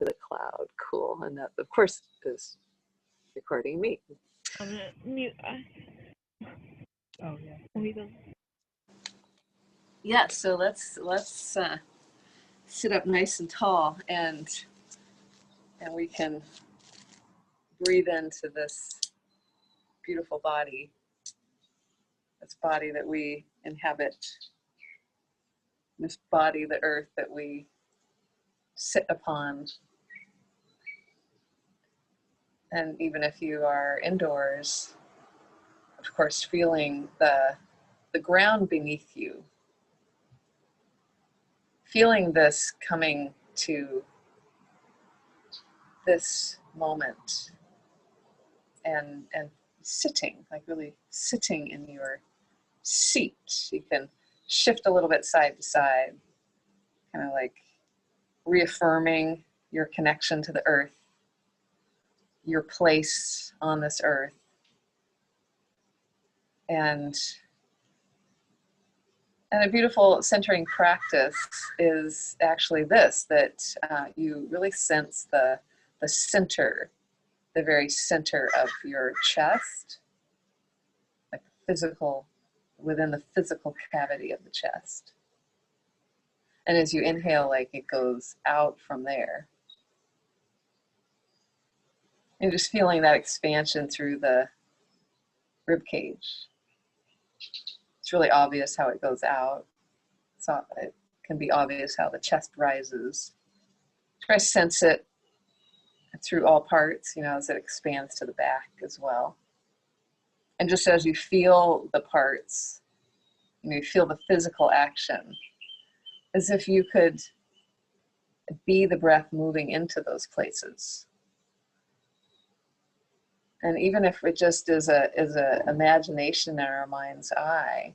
the cloud. Cool. And that, of course, is recording me. I'm gonna mute us. Oh yeah. We don't. Yeah. So let's sit up nice and tall, and we can breathe into this beautiful body. This body that we inhabit. This body, the earth that we sit upon. And even if you are indoors, of course, feeling the ground beneath you. Feeling this coming to this moment and sitting, like really sitting in your seat. You can shift a little bit side to side, kind of like reaffirming your connection to the earth, your place on this earth. And a beautiful centering practice is actually this, that you really sense the center, the very center of your chest, like physical, within the physical cavity of the chest. And as you inhale, like it goes out from there. And just feeling that expansion through the rib cage. It's really obvious how it goes out. So it can be obvious how the chest rises. Try to sense it through all parts, as it expands to the back as well. And just as you feel the parts, you feel the physical action, as if you could be the breath moving into those places. And even if it just is a imagination in our mind's eye,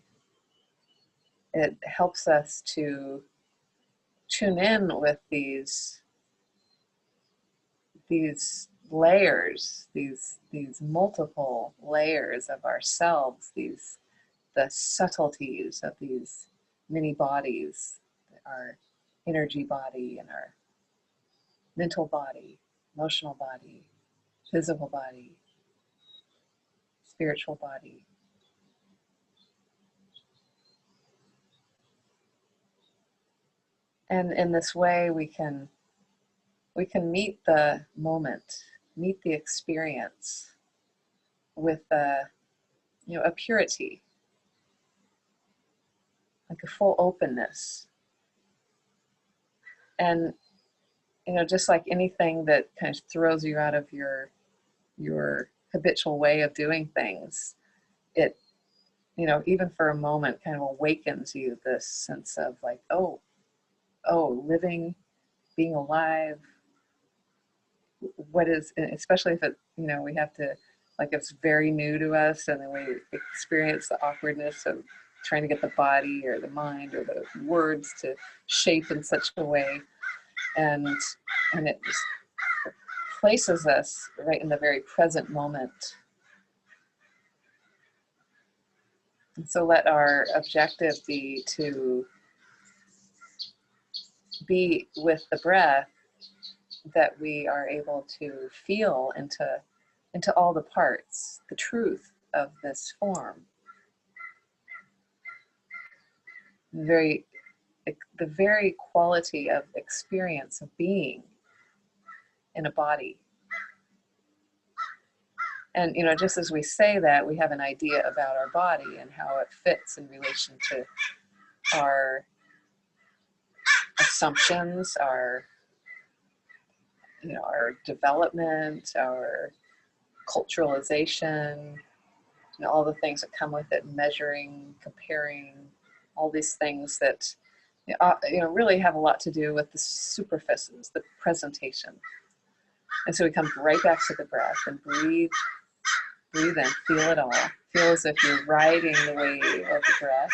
it helps us to tune in with these layers, these multiple layers of ourselves, the subtleties of these many bodies, our energy body and our mental body, emotional body, physical body, spiritual body. And in this way, we can meet the moment, meet the experience with a purity, like a full openness. And just like anything that kind of throws you out of your habitual way of doing things, it even for a moment kind of awakens you this sense of like, oh, living, being alive. What is, especially if it, we have to, like, it's very new to us, and then we experience the awkwardness of trying to get the body or the mind or the words to shape in such a way, and it just places us right in the very present moment. And so let our objective be to be with the breath, that we are able to feel into all the parts, the truth of this form. The very quality of experience of being in a body. And just as we say that, we have an idea about our body and how it fits in relation to our assumptions, our development, our culturalization, all the things that come with it, measuring, comparing, all these things that really have a lot to do with the superficies, the presentation. And so we come right back to the breath and breathe in, feel it all. Feel as if you're riding the wave of the breath.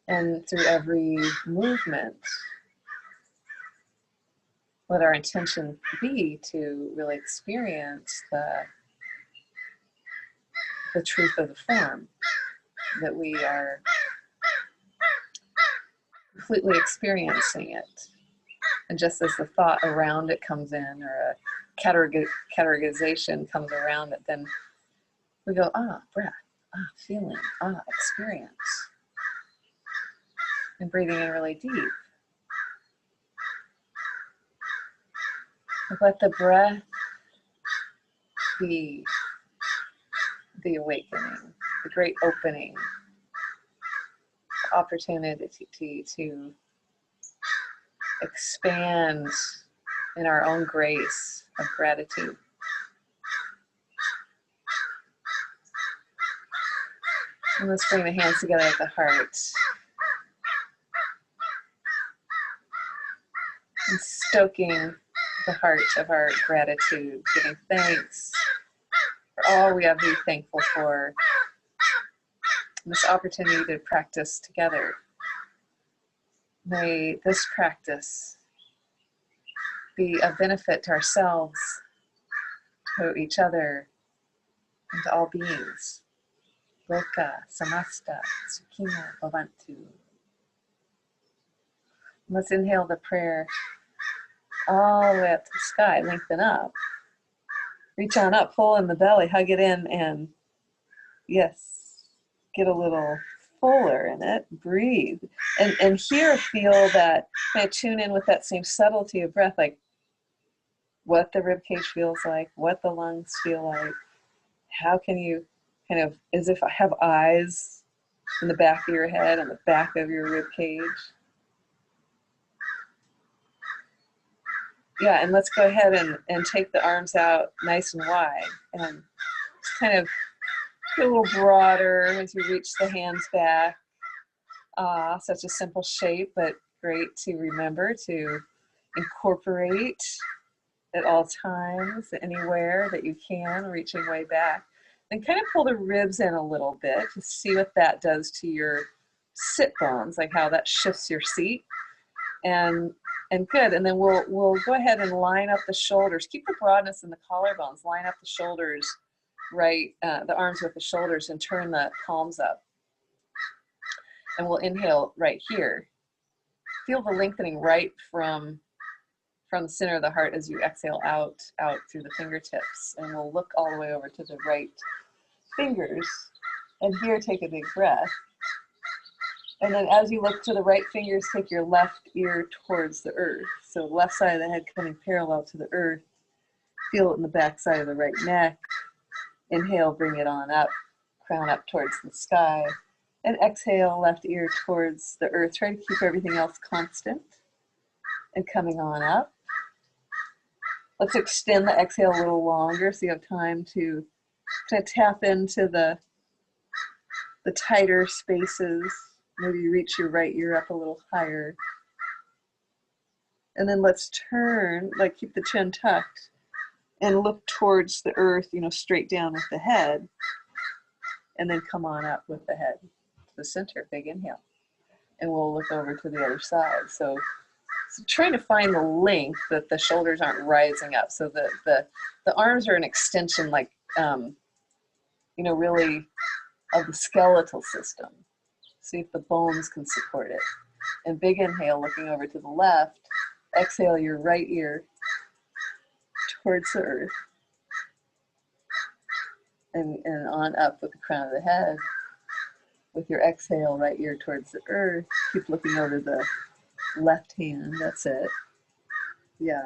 And through every movement, let our intention be to really experience the the truth of the form, that we are completely experiencing it. And just as the thought around it comes in, or a categorization comes around it, then we go, ah, breath, ah, feeling, ah, experience. And breathing in really deep. Let the breath be the awakening, the great opening, the opportunity to expand in our own grace of gratitude. And let's bring the hands together at the heart. And stoking the heart of our gratitude, giving thanks for all we have to be thankful for. And this opportunity to practice together. May this practice be a benefit to ourselves, to each other, and to all beings. Loka samasta sukhino bhavantu. Let's inhale the prayer all the way up to the sky, lengthen up. Reach on up, pull in the belly, hug it in, and yes, get a little fuller in it. Breathe. And here feel that, kind of tune in with that same subtlety of breath, like what the rib cage feels like, what the lungs feel like. How can you kind of, as if I have eyes in the back of your head and the back of your rib cage. Yeah, and let's go ahead and take the arms out nice and wide, and just kind of get a little broader as you reach the hands back. Such a simple shape, but great to remember to incorporate at all times, anywhere that you can, reaching way back. And kind of pull the ribs in a little bit to see what that does to your sit bones, like how that shifts your seat. And good, and then we'll go ahead and line up the shoulders. Keep the broadness in the collarbones. Line up the shoulders, right, the arms with the shoulders, and turn the palms up. And we'll inhale right here. Feel the lengthening right from the center of the heart as you exhale out through the fingertips. And we'll look all the way over to the right fingers. And here, take a big breath. And then as you look to the right fingers, take your left ear towards the earth. So left side of the head coming parallel to the earth. Feel it in the back side of the right neck. Inhale, bring it on up, crown up towards the sky. And exhale, left ear towards the earth. Try to keep everything else constant. And coming on up. Let's extend the exhale a little longer so you have time to kind of tap into the tighter spaces. Maybe you reach your right ear up a little higher. And then let's turn, like keep the chin tucked, and look towards the earth, straight down with the head. And then come on up with the head to the center, big inhale. And we'll look over to the other side. So trying to find the length that the shoulders aren't rising up. So the arms are an extension, like, really of the skeletal system. See if the bones can support it. And big inhale, looking over to the left. Exhale your right ear towards the earth. And on up with the crown of the head. With your exhale, right ear towards the earth. Keep looking over the left hand, that's it. Yeah.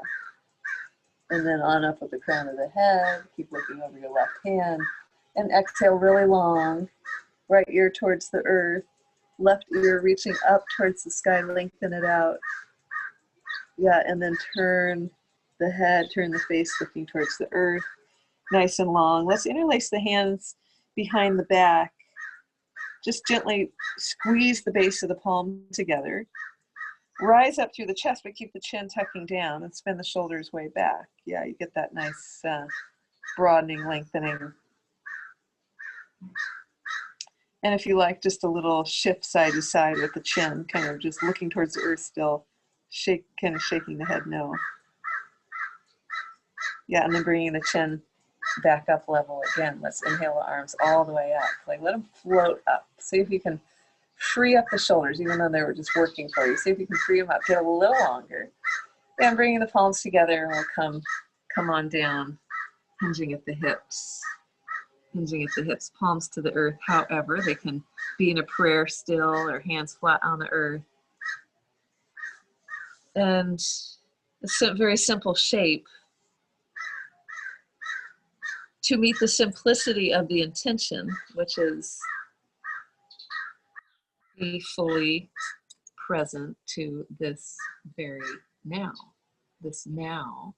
And then on up with the crown of the head. Keep looking over your left hand. And exhale really long. Right ear towards the earth. Left ear reaching up towards the sky, lengthen it out. Yeah, and then turn the head, turn the face, looking towards the earth. Nice and long. Let's interlace the hands behind the back. Just gently squeeze the base of the palm together. Rise up through the chest, but keep the chin tucking down and spin the shoulders way back. Yeah, you get that nice broadening, lengthening. And if you like, just a little shift side to side with the chin, kind of just looking towards the earth still, kind of shaking the head no. Yeah, and then bringing the chin back up level again. Let's inhale the arms all the way up. Like let them float up. See if you can free up the shoulders, even though they were just working for you. See if you can free them up. Get a little longer. And bringing the palms together, and we'll come on down, hinging at the hips. Hinging at the hips, palms to the earth. However, they can be in a prayer still or hands flat on the earth. And a very simple shape to meet the simplicity of the intention, which is be fully present to this very now, this now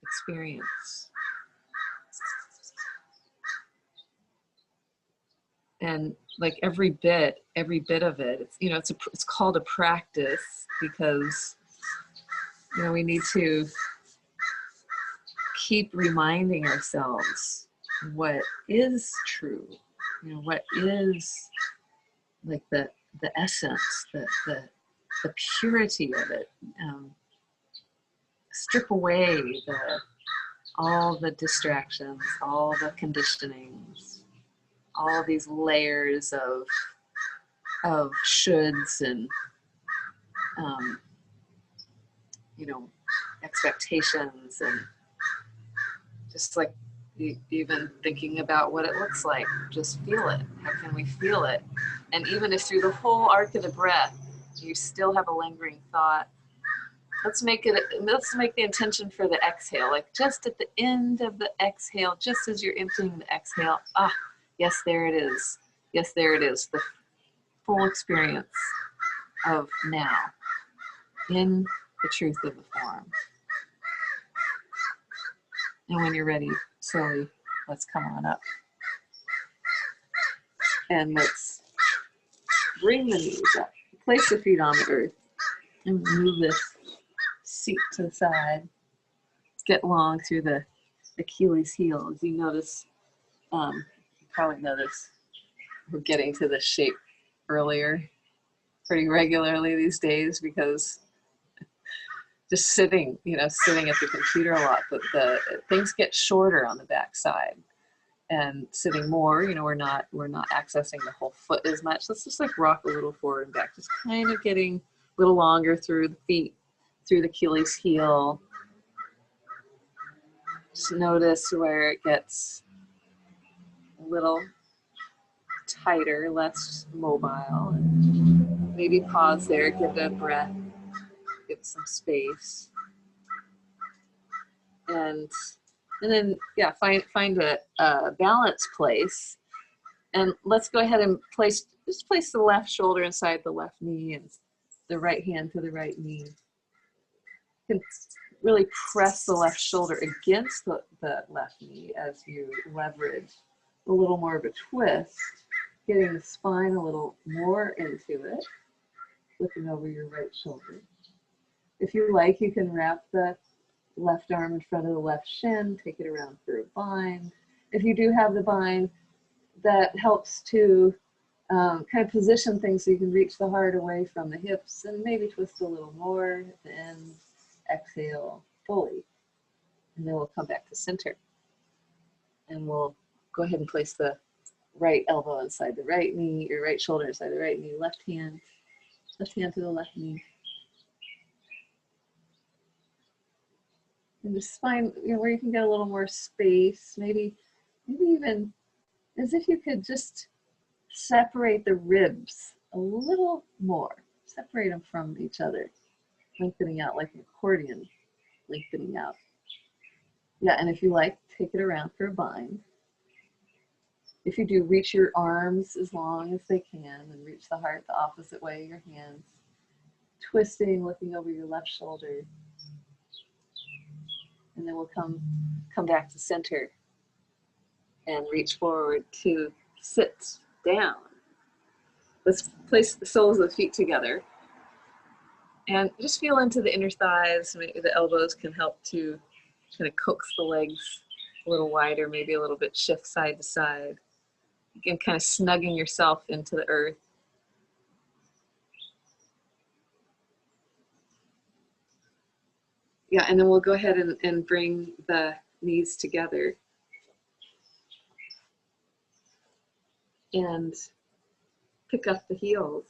experience. And like every bit of it, it's, you know, it's called a practice because, you know, we need to keep reminding ourselves what is true, you know, what is like the essence, the purity of it. Strip away all the distractions, all the conditionings, all these layers of shoulds and you know, expectations, and just like even thinking about what it looks like. Just feel it. How can we feel it? And even if through the whole arc of the breath you still have a lingering thought, let's make the intention for the exhale, like just at the end of the exhale, just as you're emptying the exhale, yes, there it is. Yes, there it is. The full experience of now in the truth of the form. And when you're ready, slowly, let's come on up. And let's bring the knees up. Place the feet on the earth and move this seat to the side. Get long through the Achilles heel. As you notice, you probably notice we're getting to this shape earlier pretty regularly these days because just sitting at the computer a lot, but the things get shorter on the back side. And sitting more, you know, we're not accessing the whole foot as much. Let's just like rock a little forward and back, just kind of getting a little longer through the feet, through the Achilles heel. Just notice where it gets a little tighter, less mobile. And maybe pause there, give it a breath, give it some space. And then, yeah, find a balanced place. And let's go ahead and place the left shoulder inside the left knee and the right hand to the right knee. You can really press the left shoulder against the left knee as you leverage a little more of a twist, getting the spine a little more into it, looking over your right shoulder. If you like, you can wrap the left arm in front of the left shin, take it around for a bind. If you do have the bind, that helps to kind of position things so you can reach the heart away from the hips and maybe twist a little more at the end. Exhale fully. And then we'll come back to center. And we'll go ahead and place the right elbow inside the right knee, your right shoulder inside the right knee, left hand to the left knee. And just find, you know, where you can get a little more space, maybe even as if you could just separate the ribs a little more, separate them from each other, lengthening out like an accordion, lengthening out. Yeah, and if you like, take it around for a bind. If you do, reach your arms as long as they can and reach the heart the opposite way, your hands. Twisting, looking over your left shoulder. And then we'll come back to center and reach forward to sit down. Let's place the soles of the feet together and just feel into the inner thighs. Maybe the elbows can help to kind of coax the legs a little wider, maybe a little bit shift side to side. Again, kind of snugging yourself into the earth. Yeah, and then we'll go ahead and bring the knees together. and pick up the heels.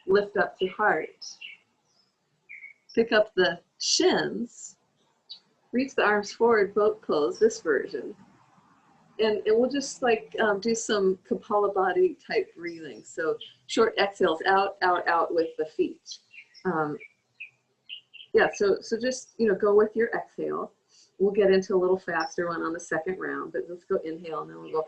Lift up the heart. Pick up the shins. Reach the arms forward, boat pose, this version. And we'll just like do some Kapalabhati type breathing. So short exhales, out, out, out with the feet. Yeah, so just, you know, go with your exhale. We'll get into a little faster one on the second round, but let's go inhale and then we'll go.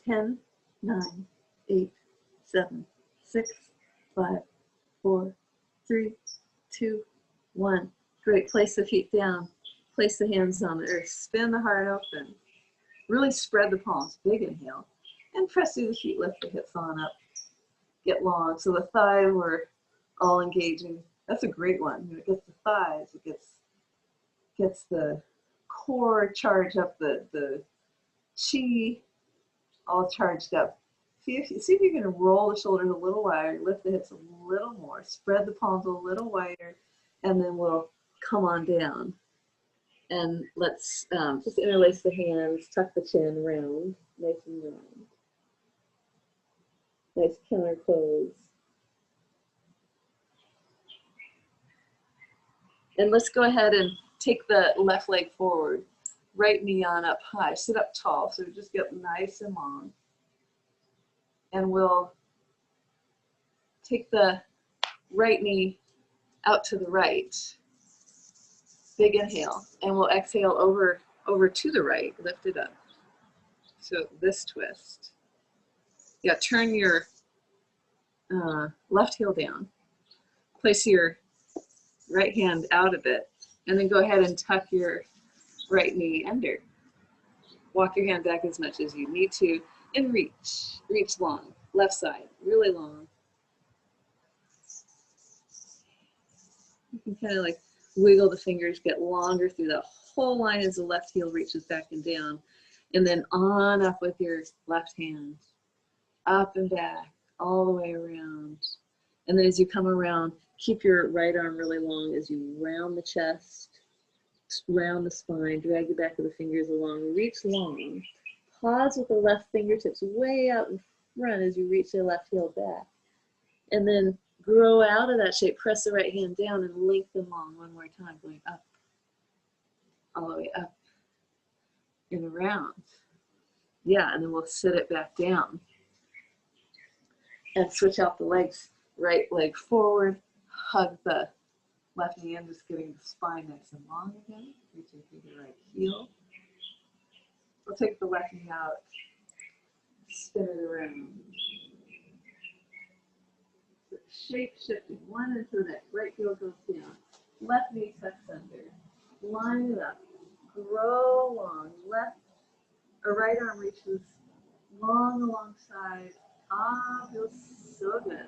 Ten, 9, 8, 7, 6, 5, 4, 3, 2, 1. Great. Place the feet down. Place the hands on the earth. Spin the heart open. Really spread the palms. Big inhale. And press through the feet. Lift the hips on up. Get long. So the thighs were all engaging. That's a great one. It gets the thighs. It gets the core charged up, the chi all charged up. See if you can roll the shoulders a little wider, lift the hips a little more, spread the palms a little wider, and then we'll come on down. And let's just interlace the hands, tuck the chin round, nice and round. Nice counter pose. And let's go ahead and take the left leg forward, right knee on up high, sit up tall, so just get nice and long. And we'll take the right knee out to the right. Big inhale, and we'll exhale over to the right, lift it up. So this twist. Yeah, turn your left heel down. Place your right hand out a bit, and then go ahead and tuck your right knee under. Walk your hand back as much as you need to, and reach long. Left side, really long. You can kind of like wiggle the fingers, get longer through the whole line as the left heel reaches back and down. And then on up with your left hand. Up and back, all the way around. And then as you come around, keep your right arm really long as you round the chest, round the spine, drag the back of the fingers along, reach long. Pause with the left fingertips way out in front as you reach the left heel back. And then grow out of that shape, press the right hand down and lengthen long one more time, going up, all the way up and around. Yeah, and then we'll sit it back down. And switch out the legs, right leg forward, hug the left knee in, just getting the spine nice and long again, reaching through the right heel. We'll take the left knee out, spin it around. Shape shifting, one into the next, right heel goes down, left knee tucks under, line it up, grow long, left or right arm reaches long alongside. Ah, feels so good.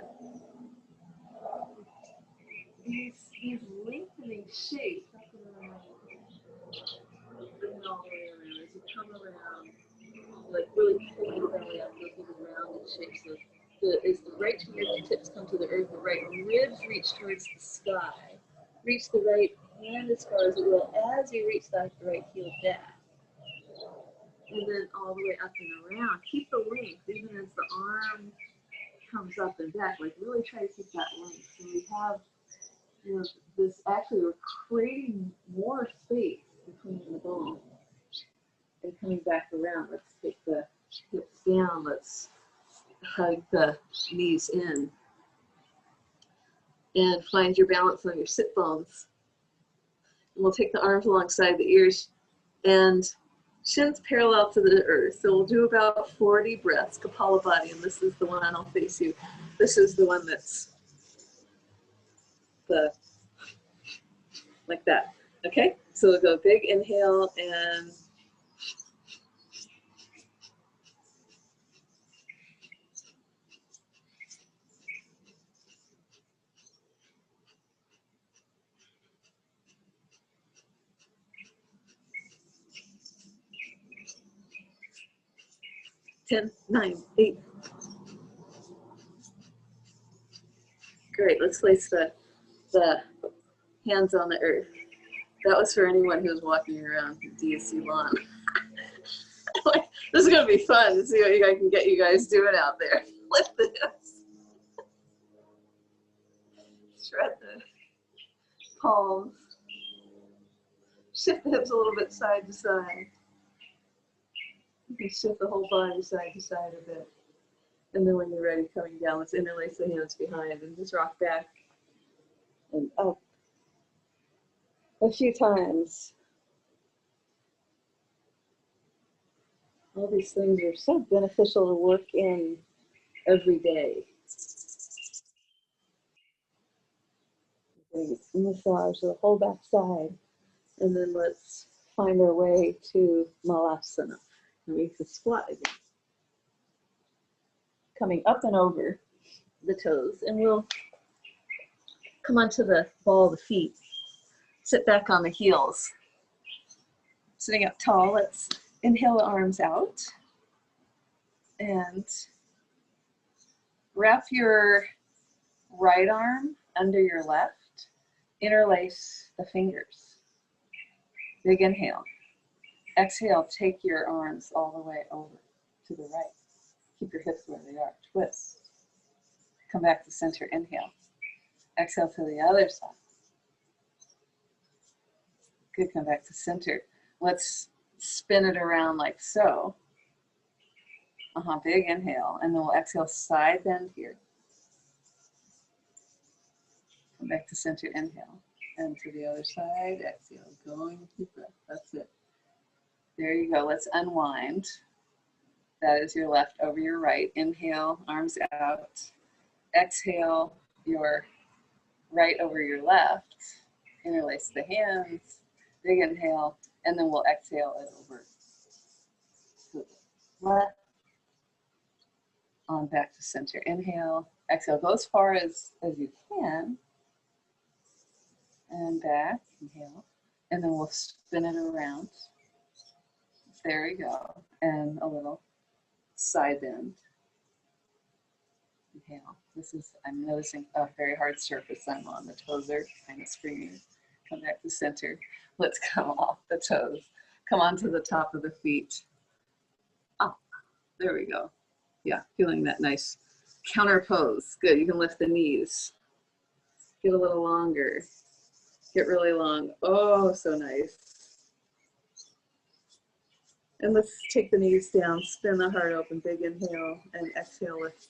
These lengthening shapes, bring it all the way around. As you come around, like really pull the belly up, those little rounded shapes. So as the right fingertips come to the earth, the right ribs reach towards the sky. Reach the right hand as far as it will as you reach that right heel back. And then all the way up and around. Keep the length, even as the arm comes up and back. Like really try to keep that length. So we have, you know, this actually we're creating more space between the bones. And coming back around, let's take the hips down. Let's hug the knees in. And find your balance on your sit bones. And we'll take the arms alongside the ears and shins parallel to the earth. So we'll do about 40 breaths, Kapalabhati, and this is the one I'll face you. This is the one that's like that. Okay, so we'll go big inhale and 10, 9, 8. Great, let's place the hands on the earth. That was for anyone who's walking around the DSC lawn. Like, this is gonna be fun to see what I can get you guys doing out there. Lift the hips. Shred the palms. Shift the hips a little bit side to side. You can shift the whole body side to side a bit. And then when you're ready, coming down, let's interlace the hands behind and just rock back and up a few times. All these things are so beneficial to work in every day. Massage the whole back side. And then let's find our way to Malasana. And we can squat again. Coming up and over the toes. And we'll come onto the ball of the feet. Sit back on the heels. Sitting up tall, let's inhale the arms out. And wrap your right arm under your left. Interlace the fingers. Big inhale. Exhale, take your arms all the way over to the right. Keep your hips where they are. Twist. Come back to center. Inhale. Exhale to the other side. Good. Come back to center. Let's spin it around like so. Big inhale. And then we'll exhale, side bend here. Come back to center. Inhale. And to the other side. Exhale. Going. Deep breath. That's it. There you go. Let's unwind. That is your left over your right. Inhale, arms out. Exhale, your right over your left. Interlace the hands. Big inhale. And then we'll exhale it over to the left. On back to center. Inhale. Exhale. Go as far as you can. And back. Inhale. And then we'll spin it around. There we go. And a little side bend. Inhale. This is, I'm noticing a very hard surface I'm on. The toes are kind of screaming. Come back to center. Let's come off the toes. Come onto the top of the feet. Oh, there we go. Yeah, feeling that nice counter pose. Good, you can lift the knees. Get a little longer. Get really long. Oh, so nice. And let's take the knees down, spin the heart open, big inhale, and exhale, lift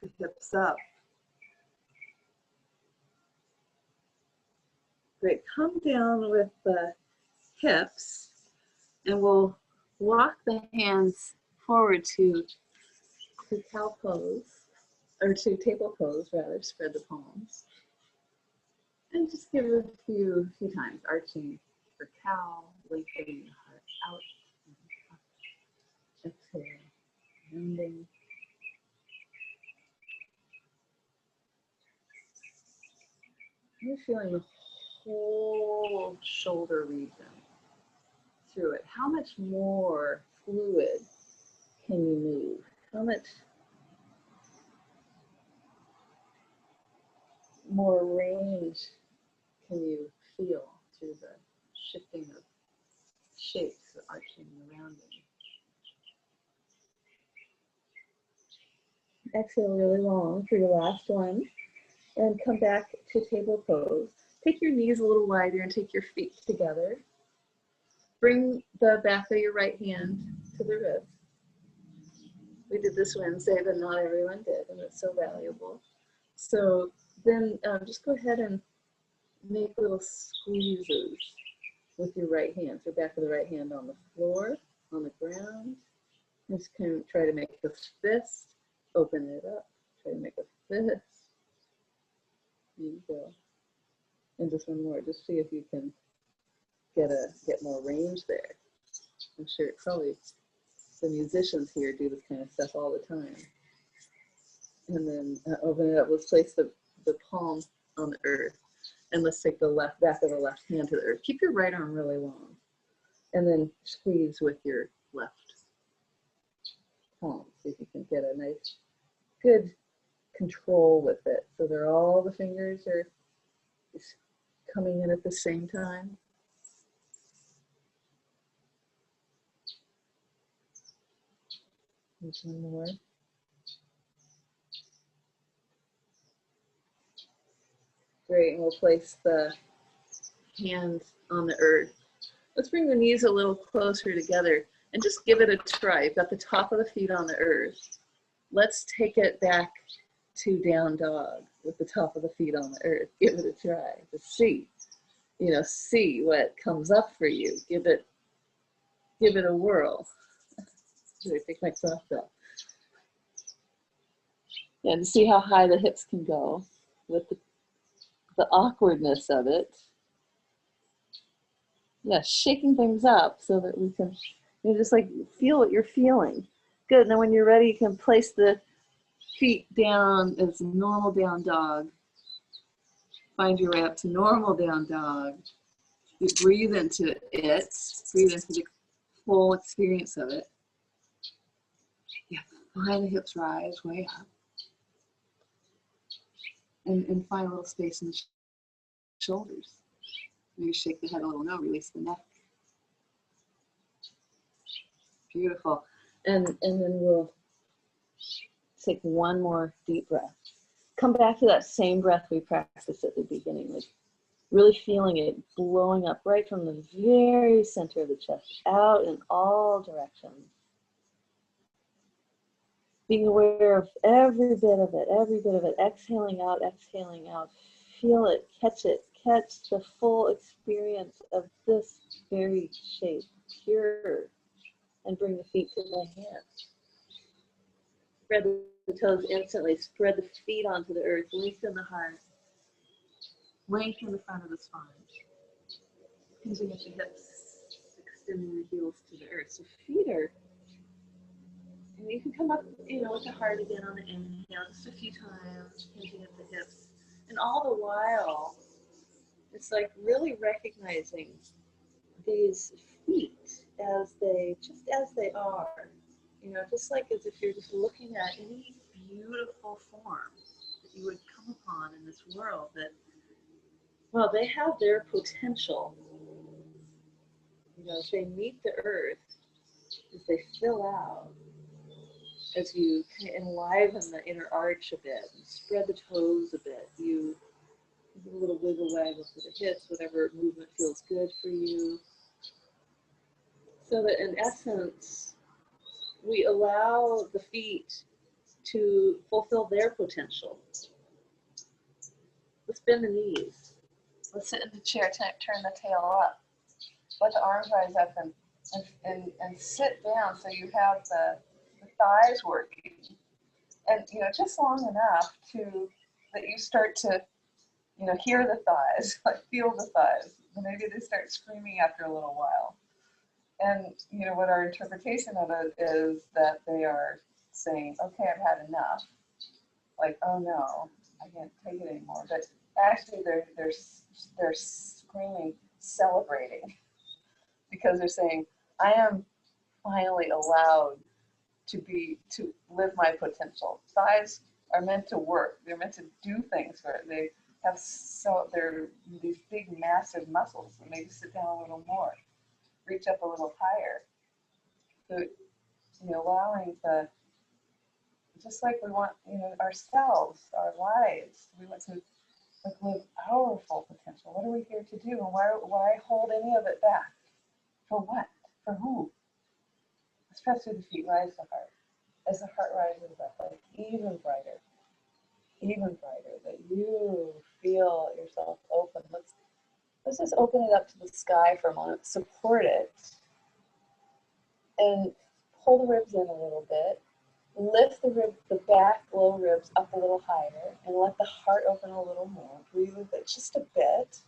the hips up. Great, come down with the hips, and we'll walk the hands forward to cow pose, or to table pose rather, spread the palms. And just give it a few times, arching for cow, lengthening the heart out. Exhale, bending. You're feeling the whole shoulder region through it. How much more fluid can you move? How much more range can you feel through the shifting of shapes, the arching and the rounding? Exhale really long for your last one, and come back to table pose. Take your knees a little wider and take your feet together. Bring the back of your right hand to the wrist. We did this Wednesday, but not everyone did, and it's so valuable. So then just go ahead and make little squeezes with your right hand. So back of the right hand on the floor, on the ground. Just kind of try to make a fist. Open it up. Try to make a fist. There you go. And just one more. Just see if you can get more range there. I'm sure probably the musicians here do this kind of stuff all the time. And then open it up. Let's place the palm on the earth. And let's take the back of the left hand to the earth. Keep your right arm really long. And then squeeze with your left palm. See if you can get a nice, good control with it. So they're all the fingers are coming in at the same time. There's one more. Great, and we'll place the hands on the earth. Let's bring the knees a little closer together and just give it a try. You've got the top of the feet on the earth. Let's take it back to down dog with the top of the feet on the earth. Give it a try to see, see what comes up for you. Give it a whirl. Should I take my sock off? Yeah, to see how high the hips can go with the awkwardness of it. Yeah, shaking things up so that we can just like feel what you're feeling. Good, and then when you're ready, you can place the feet down as normal down dog. Find your way up to normal down dog. You breathe into it, breathe into the full experience of it. Yeah, find the hips rise way up. And find a little space in the shoulders. Maybe shake the head a little, no, release the neck. Beautiful. And then we'll take one more deep breath. Come back to that same breath we practiced at the beginning, like really feeling it blowing up right from the very center of the chest, out in all directions. Being aware of every bit of it, exhaling out, feel it, catch the full experience of this very shape, pure, and bring the feet to the hands. Spread the toes instantly, spread the feet onto the earth, lengthen the heart, lengthen the front of the spine. Hinging at the hips, extending the heels to the earth. So feet are, and you can come up, with the heart again on the inhale, just a few times, hinging at the hips. And all the while, it's like really recognizing these feet just as they are. Just like as if you're just looking at any beautiful form that you would come upon in this world that, well, they have their potential. As they meet the earth, as they fill out, as you kind of enliven the inner arch a bit and spread the toes a bit, you give a little wiggle waggle to the hips, whatever movement feels good for you. So that in essence, we allow the feet to fulfill their potential. Let's bend the knees. Let's sit in the chair, turn the tail up. Let the arms rise up and sit down so you have the thighs working. And, just long enough that you start to, hear the thighs, like feel the thighs. Maybe they start screaming after a little while. And, what our interpretation of it is that they are saying, okay, I've had enough. Like, oh no, I can't take it anymore. But actually they're screaming, celebrating, because they're saying, I am finally allowed to live my potential. Thighs are meant to work. They're meant to do things for it. They have they're these big, massive muscles. And maybe sit down a little more, reach up a little higher. So, allowing just like we want, ourselves, our lives, we want to live our full potential. What are we here to do? And why hold any of it back? For what? For who? Let's press through the feet, rise the heart. As the heart rises up, like even brighter, that you feel yourself open. Let's just open it up to the sky for a moment, support it, and pull the ribs in a little bit. Lift the back low ribs up a little higher, and let the heart open a little more. Breathe with it just a bit.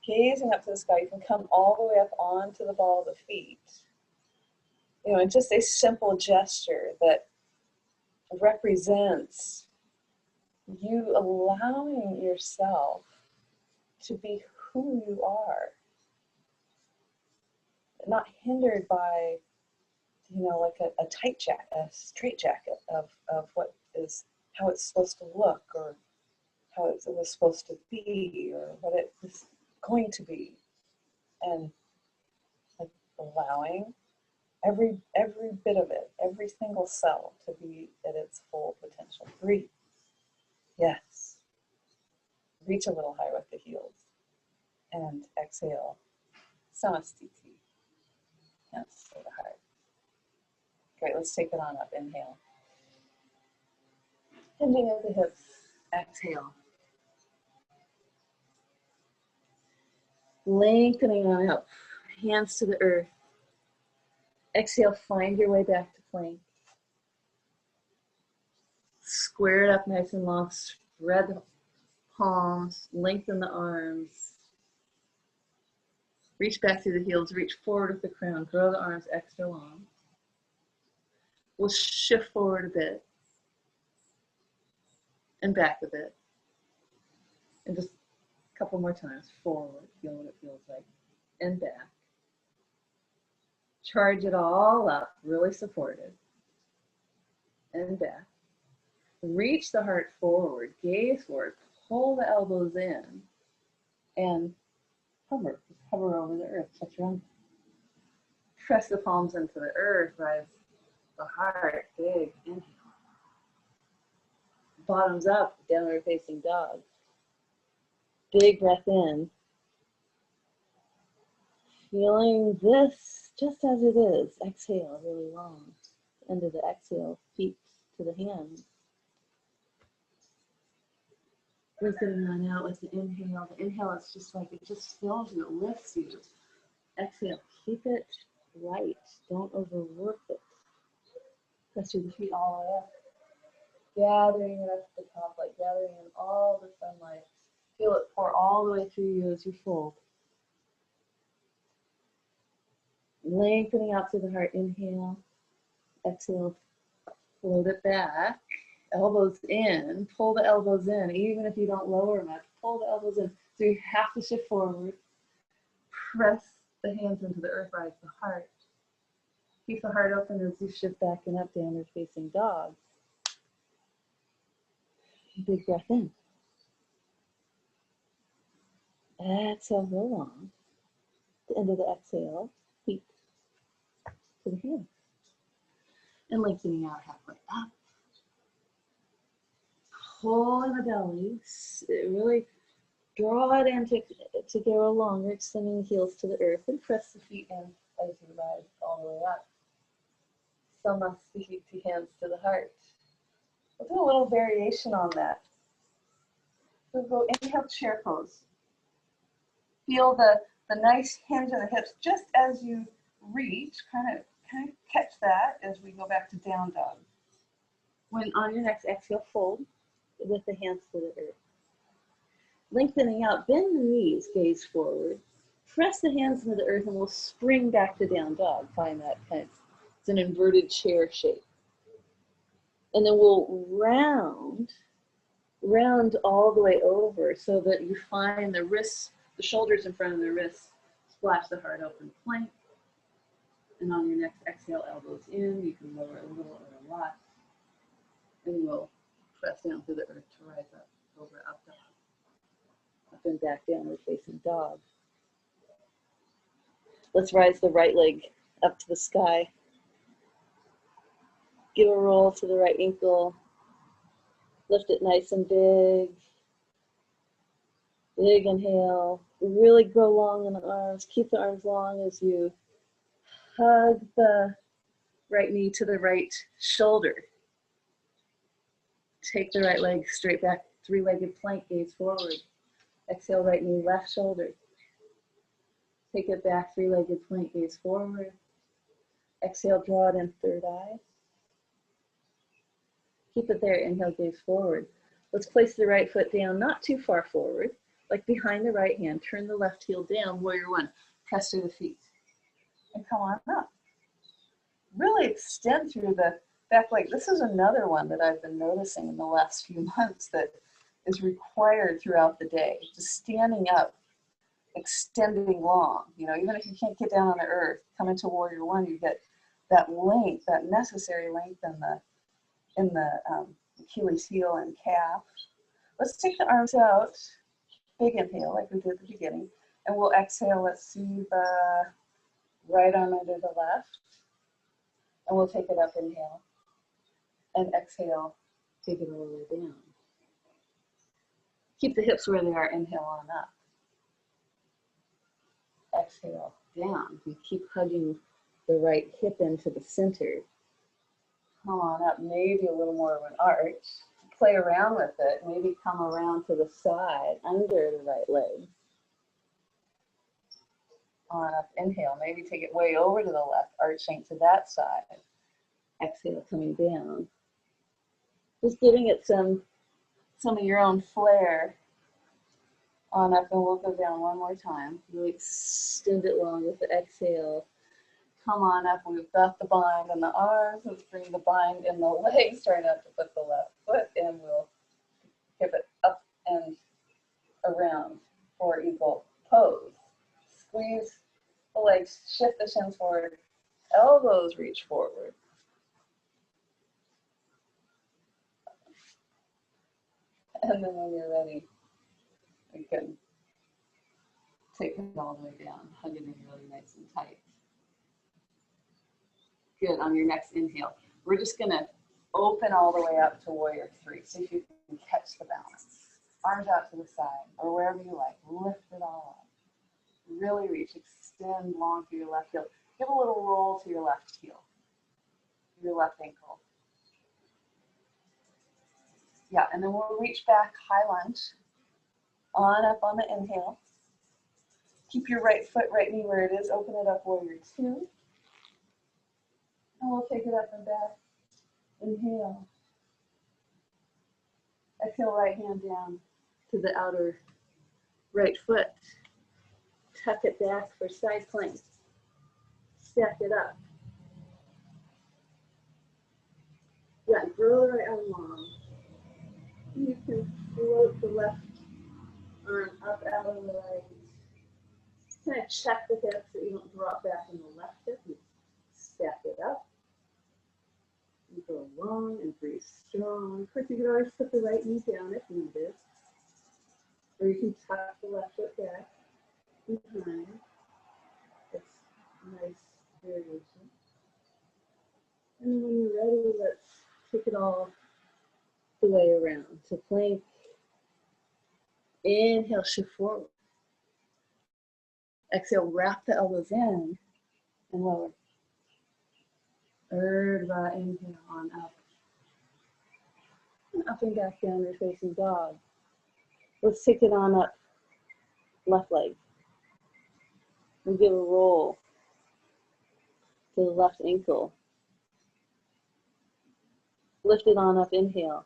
Gazing up to the sky, you can come all the way up onto the ball of the feet. And just a simple gesture that represents you allowing yourself to be who you are, not hindered by you know, like a tight jacket, a straight jacket of what is, how it's supposed to look, or how it was supposed to be, or what it was going to be. And like allowing every bit of it, every single cell to be at its full potential. Breathe. Yes. Reach a little higher with the heels. And exhale. Samastiti. Hands to the heart. Great, let's take it on up. Inhale. Bending of the hips. Exhale. Lengthening on up. Hands to the earth. Exhale, find your way back to plank. Square it up nice and long. Spread the palms. Lengthen the arms. Reach back through the heels. Reach forward with the crown. Grow the arms extra long. We'll shift forward a bit. And back a bit. And just a couple more times. Forward. Feel what it feels like. And back. Charge it all up. Really supported. And back. Reach the heart forward. Gaze forward. Pull the elbows in. And hover. Just hover over the earth. Touch your own. Press the palms into the earth. Rise the heart. Big. Inhale. Bottoms up. Downward facing dog. Big breath in. Feeling this just as it is. Exhale really long. End of the exhale. Feet to the hands. Lifting on out with the inhale. The inhale is just like, it just fills you, it lifts you. Exhale, keep it light. Don't overwork it. Press through the feet all the way up. Gathering it up to the top, like gathering in all the sunlight. Feel it pour all the way through you as you fold. Lengthening out through the heart, inhale. Exhale, float it back. Elbows in, pull the elbows in, even if you don't lower much, pull the elbows in. So you have to shift forward. Press the hands into the earth, rise the heart. Keep the heart open as you shift back and up, downward facing dog. Big breath in. Exhale, go long. The end of the exhale, feet to the hands. And lengthening out halfway up. Pull in the belly, really draw it in to go longer, extending the heels to the earth, and press the feet in as you rise all the way up. Samastiti, hands to the heart. We'll do a little variation on that. So go inhale, chair pose. Feel the nice hinge in the hips just as you reach, kind of catch that as we go back to down dog. When on your next exhale, fold with the hands to the earth. Lengthening out, bend the knees, gaze forward. Press the hands into the earth and we'll spring back to down dog. Find that kind of, it's an inverted chair shape. And then we'll round all the way over so that you find the wrists, the shoulders in front of the wrists, splash the heart open, plank. And on your next exhale, elbows in. You can lower a little or a lot. And we'll press down through the earth to rise up, over, up, dog. Up and back, downward facing dog. Let's rise the right leg up to the sky. Give a roll to the right ankle. Lift it nice and big. Big inhale. Really grow long in the arms. Keep the arms long as you hug the right knee to the right shoulder. Take the right leg straight back, three-legged plank, gaze forward. Exhale, right knee, left shoulder. Take it back, three-legged plank, gaze forward. Exhale, draw it in, third eye. Keep it there, inhale, gaze forward. Let's place the right foot down, not too far forward, like behind the right hand. Turn the left heel down, warrior one. Press through the feet. And come on up. Really extend through the back leg. This is another one that I've been noticing in the last few months that is required throughout the day. Just standing up, extending long. You know, even if you can't get down on the earth, come into warrior one, you get that length, that necessary length in the Achilles heel and calf. Let's take the arms out. Big inhale like we did at the beginning. And we'll exhale. Let's see the right arm under the left. And we'll take it up, inhale. And exhale, take it all the way down. Keep the hips where they are, inhale on up. Exhale, down. We keep hugging the right hip into the center. Come on up, maybe a little more of an arch. Play around with it, maybe come around to the side, under the right leg. On up, inhale, maybe take it way over to the left, arching to that side. Exhale, coming down. Just giving it some of your own flair. On up, and we'll go down one more time. Really extend it long with the exhale. Come on up, we've got the bind in the arms. Let's bring the bind in the legs. Try not to put the left foot in. We'll give it up and around for eagle pose. Squeeze the legs, shift the shins forward. Elbows reach forward. And then when you're ready, you can take it all the way down, hug it in really nice and tight. Good, on your next inhale, we're just gonna open all the way up to warrior three. See if you can catch the balance. Arms out to the side, or wherever you like, lift it all up. Really reach, extend long through your left heel. Give a little roll to your left heel, your left ankle. Yeah, and then we'll reach back, high lunge. On up on the inhale. Keep your right foot, right knee where it is. Open it up, warrior two. And we'll take it up and back. Inhale. Exhale, right hand down to the outer right foot. Tuck it back for side plank. Stack it up. Yeah, grow the right arm long. You can float the left arm up out of the right. Kind of check the hips so you don't drop back in the left hip. You stack it up. You go long and breathe strong. Of course, you can always put the right knee down if needed. Or you can tuck the left foot back behind. It's a nice variation. And then when you're ready, let's take it all the way around. So plank. Inhale, shift forward. Exhale, wrap the elbows in and lower. Urdhva, inhale on up. And up and back down, you're facing dog. Let's take it on up, left leg. And give a roll to the left ankle. Lift it on up, inhale.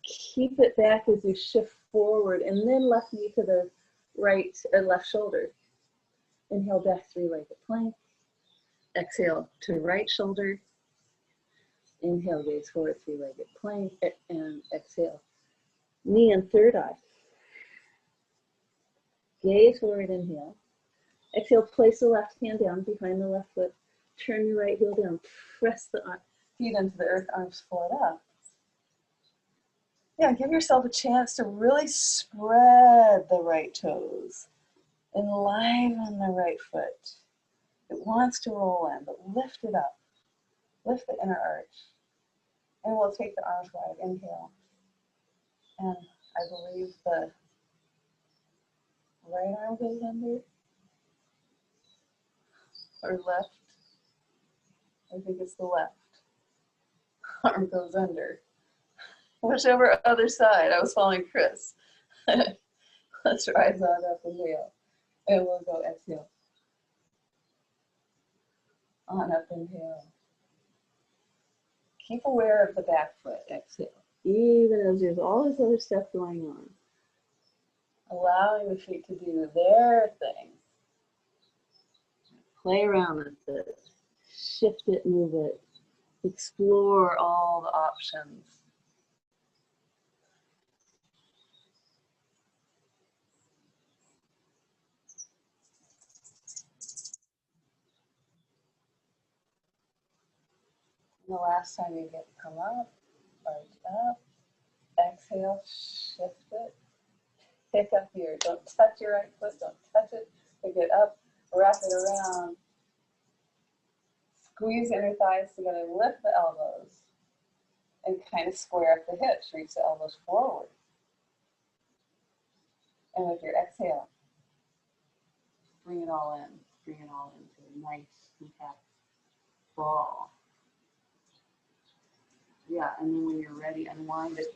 Keep it back as you shift forward, and then left knee to the right or left shoulder. Inhale, back three-legged plank. Exhale to right shoulder. Inhale, gaze forward, three-legged plank, and exhale. Knee and third eye. Gaze forward, inhale. Exhale, place the left hand down behind the left foot. Turn your right heel down. Press the feet into the earth, arms float up. Yeah, give yourself a chance to really spread the right toes. Enliven the right foot. It wants to roll in, but lift it up. Lift the inner arch. And we'll take the arms wide. Inhale. And I believe the right arm goes under. Or left. I think it's the left. Arm goes under. Whichever other side. I was following Chris. Let's rise on up, inhale. And we'll go exhale. On up, inhale. Keep aware of the back foot, exhale. Even as there's all this other stuff going on. Allowing the feet to do their thing. Play around with it. Shift it, move it. Explore all the options. And the last time you come up, arch up, exhale, shift it, pick up here. Don't touch your right foot, don't touch it. Pick it up, wrap it around. Squeeze the inner thighs together, lift the elbows, and kind of square up the hips. Reach the elbows forward. And with your exhale, bring it all in. Bring it all into a nice, compact ball. Yeah, and then when you're ready, unwind it.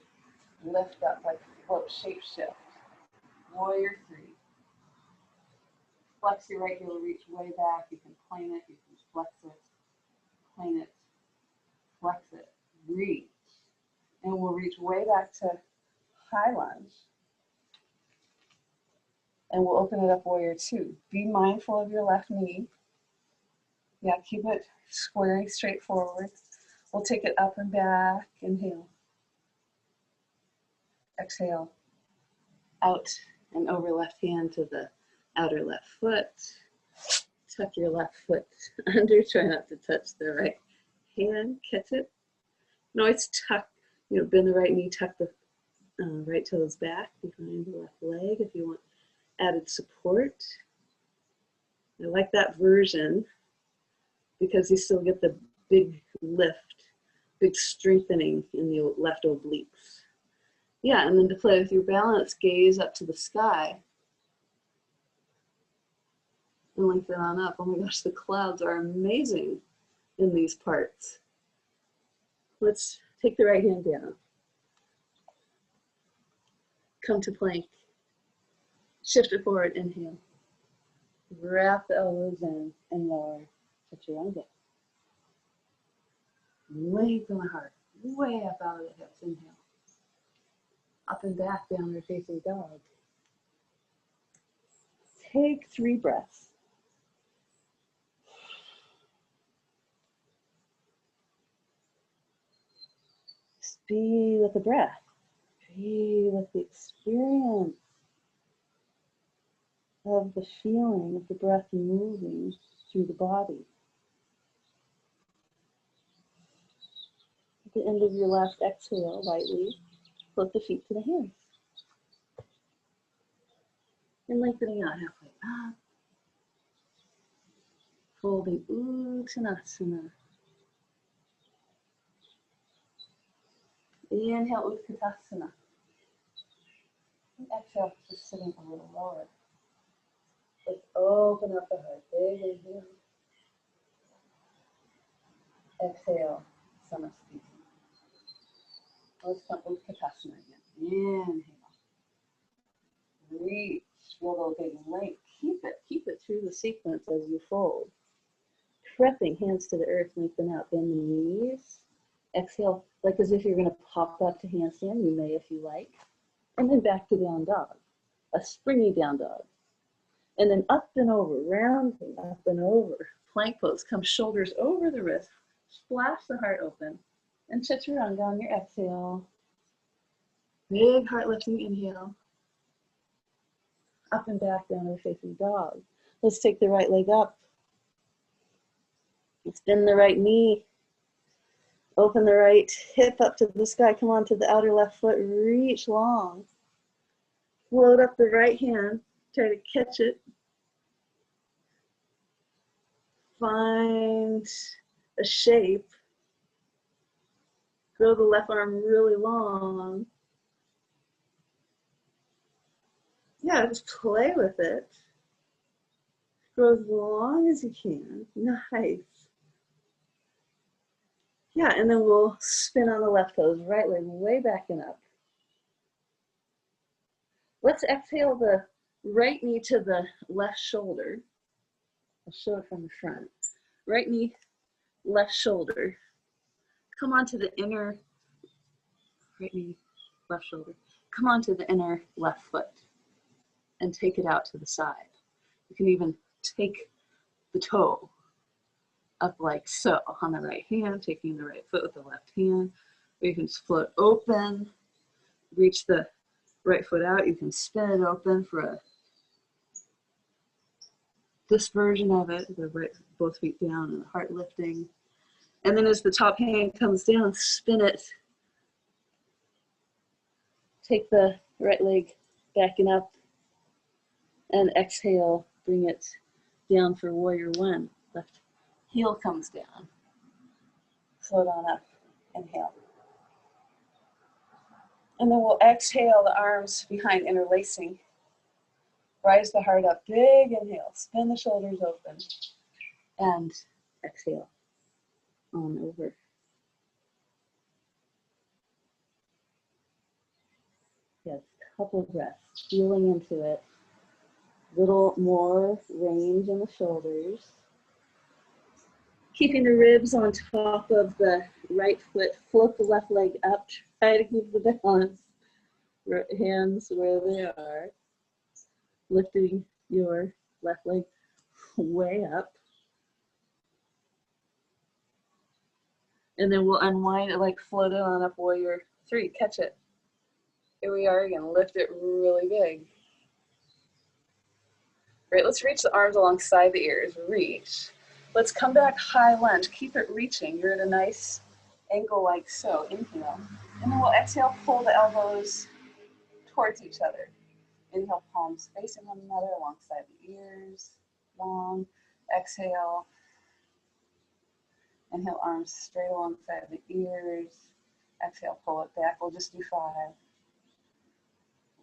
Lift up like float, shape shift. Warrior 3. Flex your right heel, reach way back. You can plane it, you can flex it, plane it, flex it, reach. And we'll reach way back to high lunge. And we'll open it up, warrior 2. Be mindful of your left knee. Yeah, keep it squaring straight forward. We'll take it up and back. Inhale. Exhale. Out and over left hand to the outer left foot. Tuck your left foot under. Try not to touch the right hand. Catch it. And always tuck, bend the right knee, tuck the right toes back behind the left leg if you want added support. I like that version because you still get the big lift, big strengthening in the left obliques. Yeah, and then to play with your balance, gaze up to the sky and lengthen on up. Oh my gosh, the clouds are amazing in these parts. Let's take the right hand down. Come to plank. Shift it forward, inhale. Wrap the elbows in and lower. Touch your own down. Lengthen the heart, way up out of the hips, inhale. Up and back, downward facing dog. Take 3 breaths. Just be with the breath. Be with the experience of the feeling of the breath moving through the body. At the end of your last exhale, lightly float the feet to the hands. And lengthening out halfway up. Folding Uttanasana. Inhale, Utkatasana. And exhale, just sitting a little lower. Let's open up the heart. Big inhale. Exhale, Samasthiti. Let's come Utkatasana again. Inhale. Reach, feel the big length. Keep it through the sequence as you fold. Prepping, hands to the earth, lengthen out, bend the knees. Exhale, like as if you're going to pop up to handstand. You may if you like. And then back to down dog, a springy down dog. And then up and over, rounding up and over. Plank pose, come shoulders over the wrist, splash the heart open, and chaturanga on your exhale. Big heart lifting inhale. Up and back, downward facing dog. Let's take the right leg up. Let's bend the right knee. Open the right hip up to the sky. Come on to the outer left foot. Reach long. Float up the right hand. Try to catch it. Find a shape. Grow the left arm really long. Yeah, just play with it. Grow as long as you can. Nice. Yeah, and then we'll spin on the left toes, right leg way back and up. Let's exhale the right knee to the left shoulder. I'll show it from the front. Right knee, left shoulder. Come onto the inner, right knee, left shoulder. Come onto the inner left foot and take it out to the side. You can even take the toe up like so on the right hand, taking the right foot with the left hand. Or you can just float open, reach the right foot out. You can spin it open for this version of it, the right, both feet down and the heart lifting. And then as the top hand comes down, spin it. Take the right leg backing up and exhale, bring it down for warrior one. Left heel comes down. Float on up, inhale. And then we'll exhale, the arms behind interlacing. Rise the heart up, big inhale, spin the shoulders open. And exhale, on over. Yes, couple breaths, feeling into it. Little more range in the shoulders. Keeping the ribs on top of the right foot, float the left leg up, try to keep the balance. Hands where they are. Lifting your left leg way up. And then we'll unwind it like float it on up warrior three. Catch it. Here we are again. Lift it really big. Great. Let's reach the arms alongside the ears. Reach. Let's come back high lunge. Keep it reaching. You're at a nice angle like so. Inhale. And then we'll exhale, pull the elbows towards each other. Inhale, palms facing one another alongside the ears. Long. Exhale. Inhale, arms straight alongside the ears. Exhale, pull it back. We'll just do 5.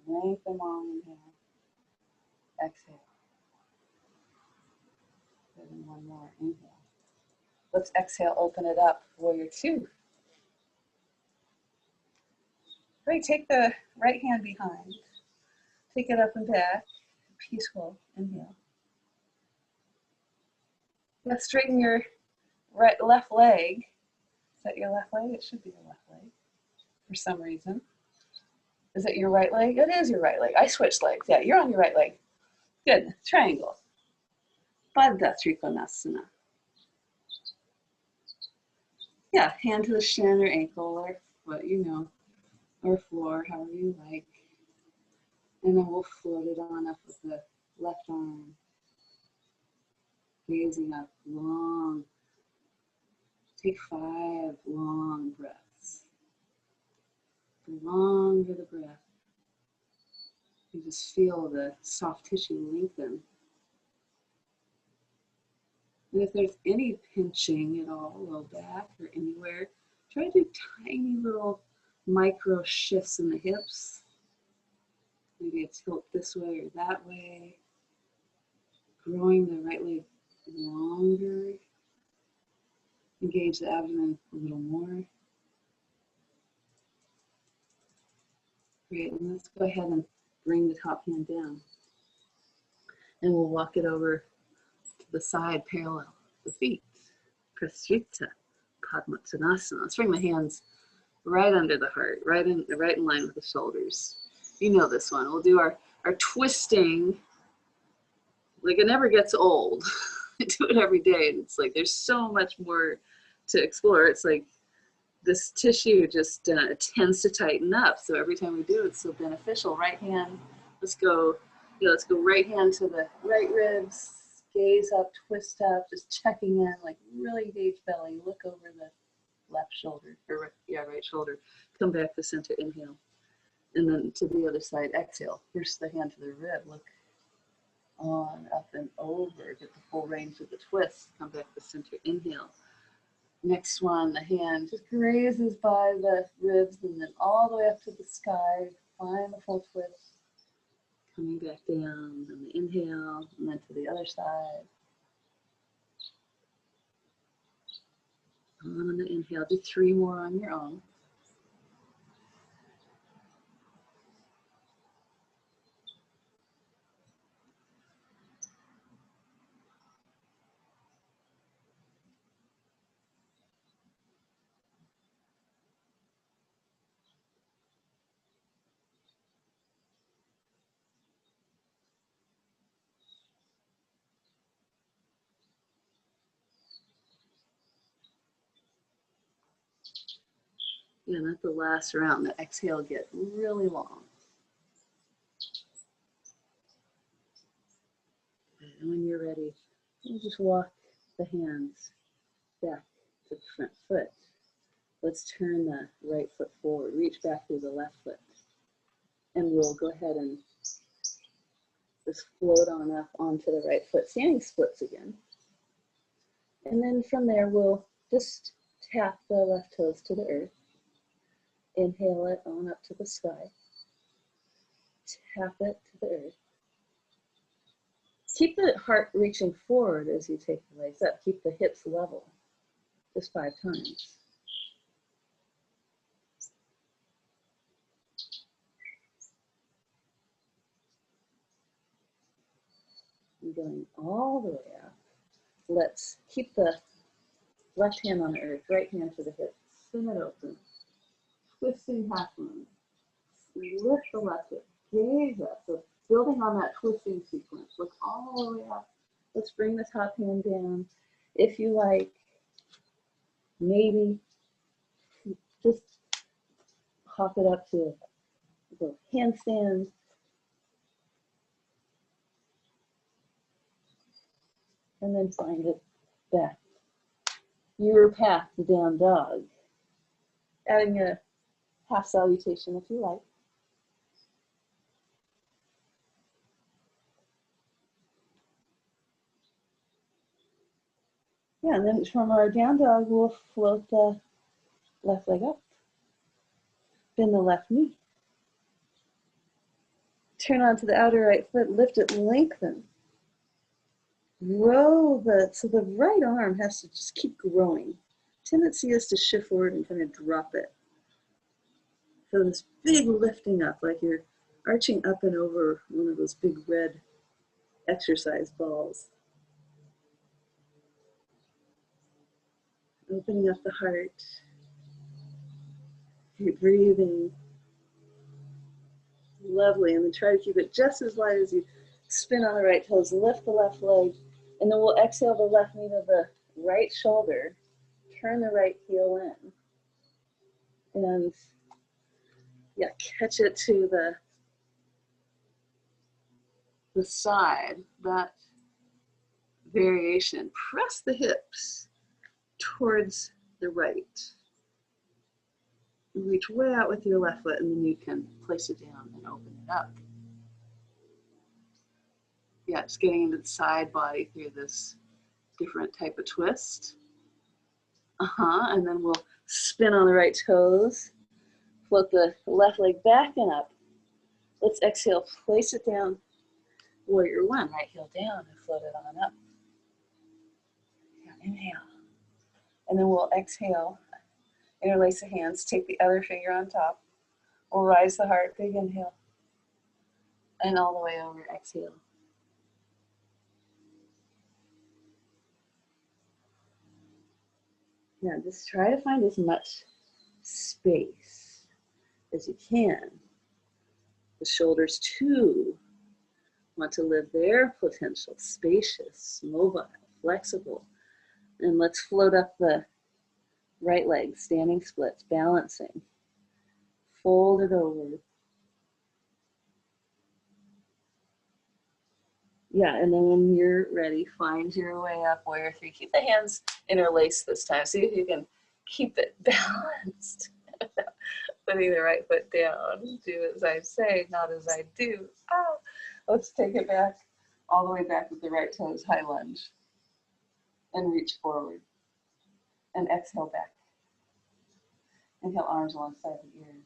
Lengthen long, inhale. Exhale. And one more, inhale. Let's exhale, open it up, warrior two. Great, take the right hand behind. Take it up and back, peaceful, inhale. Let's straighten your left leg. Is that your left leg? It should be your left leg for some reason. Is it your right leg? It is your right leg. I switched legs. Yeah, you're on your right leg. Good. Triangle. Baddha Trikonasana. Yeah, hand to the shin or ankle or foot, you know, or floor, however you like. And then we'll float it on up with the left arm. Gazing up, long. Take 5 long breaths. The longer the breath, you just feel the soft tissue lengthen. And if there's any pinching at all, low back or anywhere, try to do tiny little micro shifts in the hips. Maybe a tilt this way or that way. Growing the right leg longer. Engage the abdomen a little more. Great, and let's go ahead and bring the top hand down. And we'll walk it over to the side parallel the feet. Prasrita Padmasana. Let's bring the hands right under the heart, right in line with the shoulders. You know this one. We'll do our twisting. Like it never gets old. I do it every day, and it's like there's so much more to explore. It's like this tissue just tends to tighten up. So every time we do it, it's so beneficial. Right hand, let's go right hand to the right ribs, gaze up, twist up, just checking in, like really engage belly, look over the left shoulder, or yeah, right shoulder. Come back to center, inhale. And then to the other side, exhale. First the hand to the rib, look on, up and over, get the full range of the twist. Come back to center, inhale. Next one, the hand just grazes by the ribs and then all the way up to the sky. Find the full twist. Coming back down, and the inhale, and then to the other side. On the inhale, do 3 more on your own. Yeah, and at the last round, the exhale get really long. And when you're ready, you just walk the hands back to the front foot. Let's turn the right foot forward. Reach back through the left foot. And we'll go ahead and just float on up onto the right foot. Standing splits again. And then from there, we'll just tap the left toes to the earth. Inhale it on up to the sky. Tap it to the earth. Keep the heart reaching forward as you take the legs up. Keep the hips level. Just 5 times. And going all the way up. Let's keep the left hand on the earth, right hand to the hip. Spin it open. Twisting half moon. Lift the left hip. Gaze up. So building on that twisting sequence. Look all the way up. Let's bring the top hand down. If you like, maybe just hop it up to a handstand. And then find it back. Your path to down dog. Adding a half salutation if you like. Yeah, and then from our down dog, we'll float the left leg up. Bend the left knee. Turn onto the outer right foot, lift it, lengthen. Grow so the right arm has to just keep growing. Tendency is to shift forward and kind of drop it. So this big lifting up, like you're arching up and over one of those big red exercise balls. Opening up the heart. Keep breathing. Lovely, and then try to keep it just as light as you spin on the right toes. Lift the left leg, and then we'll exhale the left knee to the right shoulder. Turn the right heel in. And yeah, catch it to the side, that variation. Press the hips towards the right. Reach way out with your left foot, and then you can place it down and open it up. Yeah, just getting into the side body through this different type of twist. And then we'll spin on the right toes. Float the left leg back and up. Let's exhale, place it down. Warrior one, right heel down and float it on up. Yeah, inhale. And then we'll exhale, interlace the hands, take the other finger on top. We'll rise the heart, big inhale. And all the way over, exhale. Now just try to find as much space as you can. The shoulders too want to live their potential, spacious, mobile, flexible. And let's float up the right leg, standing splits, balancing. Fold it over. Yeah, and then when you're ready, find your way up, warrior three. Keep the hands interlaced this time. See if you can keep it balanced. Putting the right foot down. Do as I say, not as I do. Let's take it back, all the way back with the right toes, high lunge. And reach forward. And exhale back. Inhale, arms alongside the ears.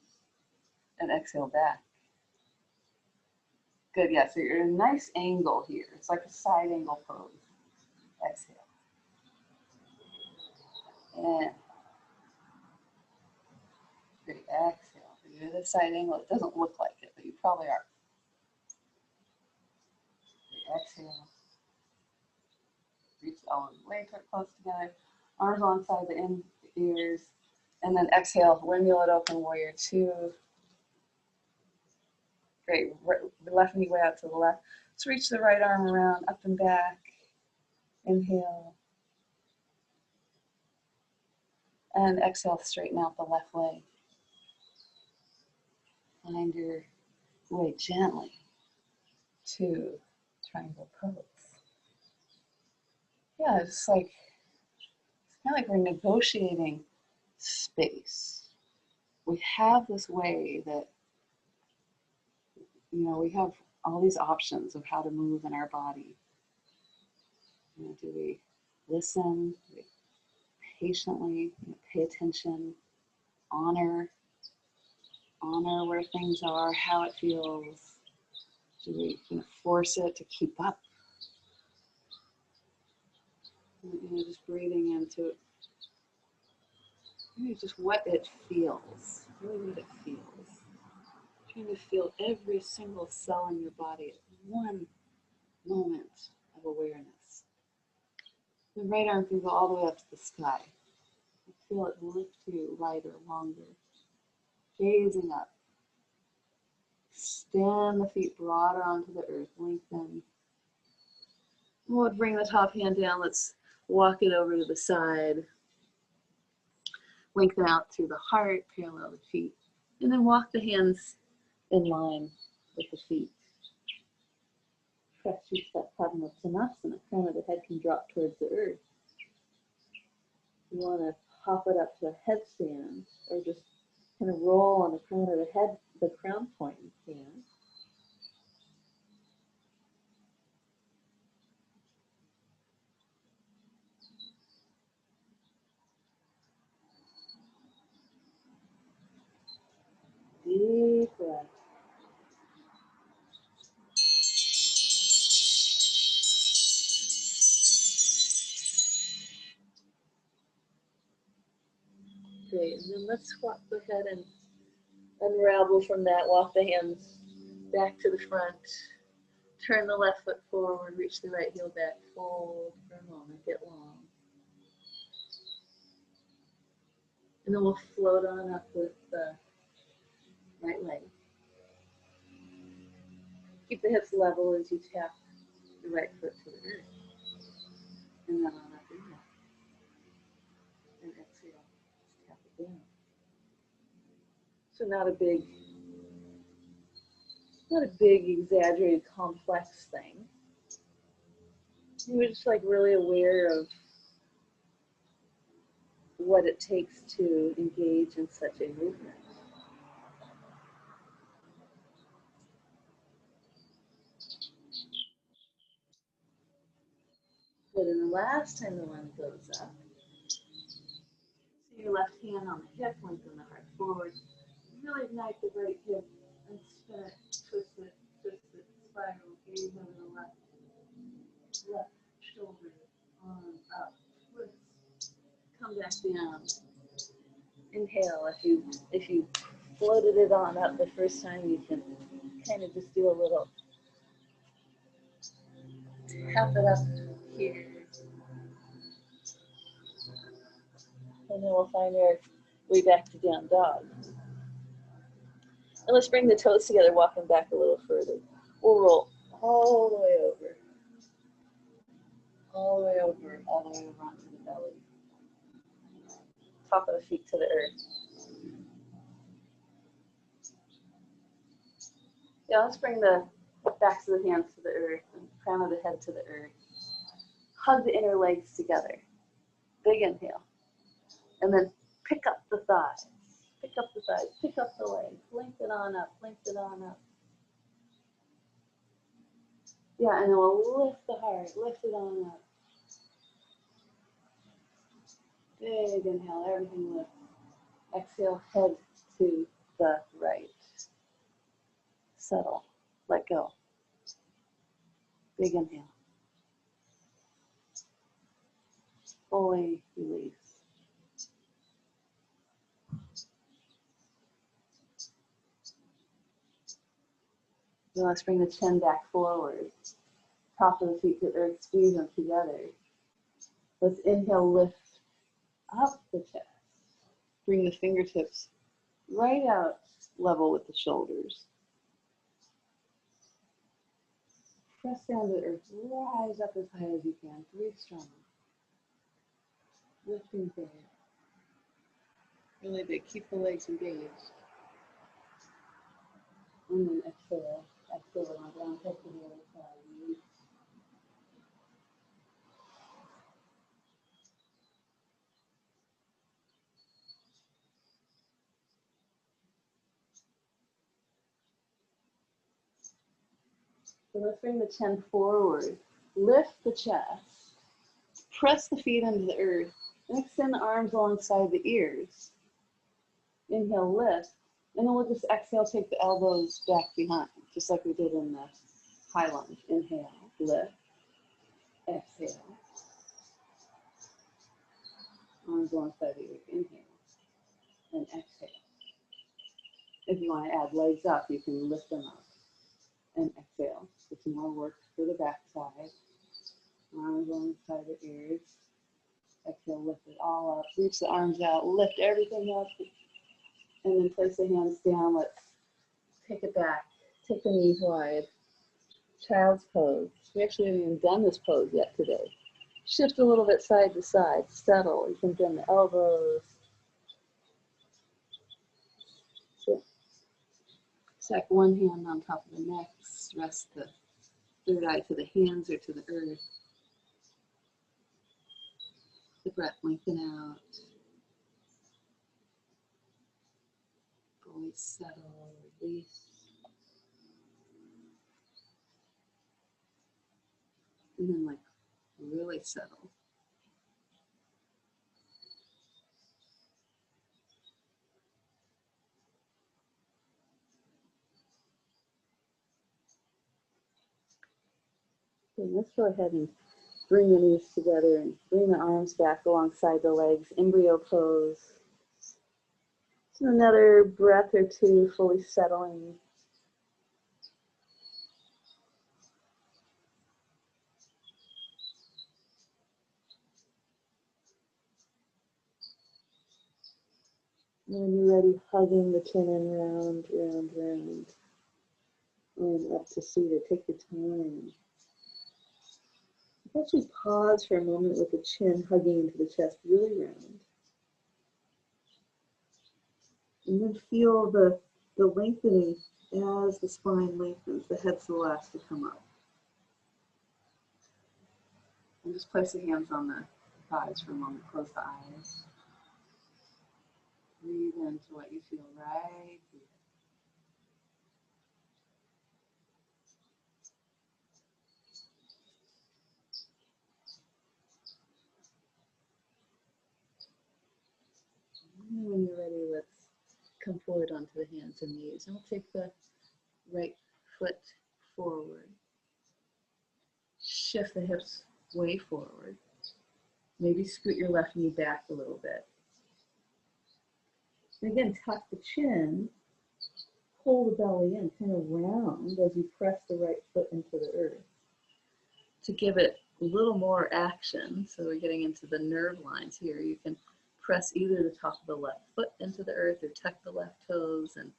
And exhale back. Good, yeah, so you're in a nice angle here. It's like a side angle pose. Exhale. And good, exhale. You're in a side angle. It doesn't look like it, but you probably are. Good, exhale. Reach the elbows way close together. Arms alongside the ears. And then exhale, windmill it open, warrior two. Great, left knee way out to the left. Let's reach the right arm around, up and back. Inhale. And exhale, straighten out the left leg. Find your way gently to triangle pose. Yeah, just like Kind of like we're negotiating space. We have this way that, we have all these options of how to move in our body. Do we listen? Do we patiently pay attention, honor where things are, how it feels? Do we force it to keep up? Just breathing into it. Just what it feels, really what it feels. Trying to feel every single cell in your body at one moment of awareness. The right arm can go all the way up to the sky. Feel it lift you lighter, longer. Gazing up. Extend the feet broader onto the earth. Lengthen. We'll bring the top hand down. Let's walk it over to the side. Lengthen out through the heart, parallel the feet. And then walk the hands in line with the feet. Press your step Padmasana. The crown of the head can drop towards the earth. You want to hop it up to a headstand, or just kind of roll on the crown of the head, the crown point you can. Deep breath. Great, and then let's swap the head and unravel from that. Walk the hands back to the front. Turn the left foot forward, reach the right heel back, fold for a moment, get long. And then we'll float on up with the right leg. Keep the hips level as you tap the right foot to the earth. And then on up, inhale. And exhale, tap it down. So not a big exaggerated complex thing. You're just like really aware of what it takes to engage in such a movement. Good, and the last time the one goes up, so your left hand on the hip, lengthen the heart forward, really ignite the right hip and spin it, twist it, spiral, gaze over the left shoulder, arm up, twist, come back down. Inhale. If you floated it on up the first time, you can kind of just do a little tap it up here. And then we'll find our way back to down dog. And let's bring the toes together, walking back a little further. We'll roll all the way over. All the way over onto the belly. Top of the feet to the earth. Yeah, let's bring the backs of the hands to the earth and crown of the head to the earth. Hug the inner legs together. Big inhale. And then pick up the thighs. Pick up the thighs. Pick up the legs. Lengthen on up. Lengthen on up. Yeah, and then we'll lift the heart. Lift it on up. Big inhale. Everything lifts. Exhale, head to the right. Settle. Let go. Big inhale. Fully release. Now let's bring the chin back forward. Top of the feet to earth, squeeze them together. Let's inhale, lift up the chest. Bring the fingertips right out level with the shoulders. Press down to the earth, rise up as high as you can. Breathe strong. Lifting big. Really big. Keep the legs engaged. And then exhale. Exhale on down, head to the other side. Release. So let's bring the chin forward. Lift the chest. Press the feet into the earth. And extend the arms alongside the ears. Inhale, lift. And then we'll just exhale, take the elbows back behind, just like we did in the high lunge. Inhale, lift. Exhale. Arms alongside the ears. Inhale. And exhale. If you want to add legs up, you can lift them up. And exhale. It's more work for the back side. Arms alongside the ears. Exhale, lift it all up. Reach the arms out. Lift everything up. And then place the hands down. Let's take it back. Take the knees wide. Child's pose. We actually haven't even done this pose yet today. Shift a little bit side to side. Settle. You can bend the elbows. Set one hand on top of the neck. Rest the third eye to the hands or to the earth. The breath lengthen out. Fully settle, release. And then like really settle. And let's go ahead and bring the knees together and bring the arms back alongside the legs. Embryo pose. So another breath or two, fully settling. And when you're ready, hugging the chin in round, round, round. And up to seated. Take your time. Actually pause for a moment with the chin hugging into the chest, really round. And then feel the lengthening as the spine lengthens, the head still has to come up. And just place the hands on the thighs for a moment, close the eyes. Breathe into what you feel right here. And when you're ready, let's come forward onto the hands and knees. And we'll take the right foot forward. Shift the hips way forward. Maybe scoot your left knee back a little bit. And again, tuck the chin, pull the belly in, kind of round as you press the right foot into the earth. To give it a little more action, so we're getting into the nerve lines here, you can press either the top of the left foot into the earth or tuck the left toes, and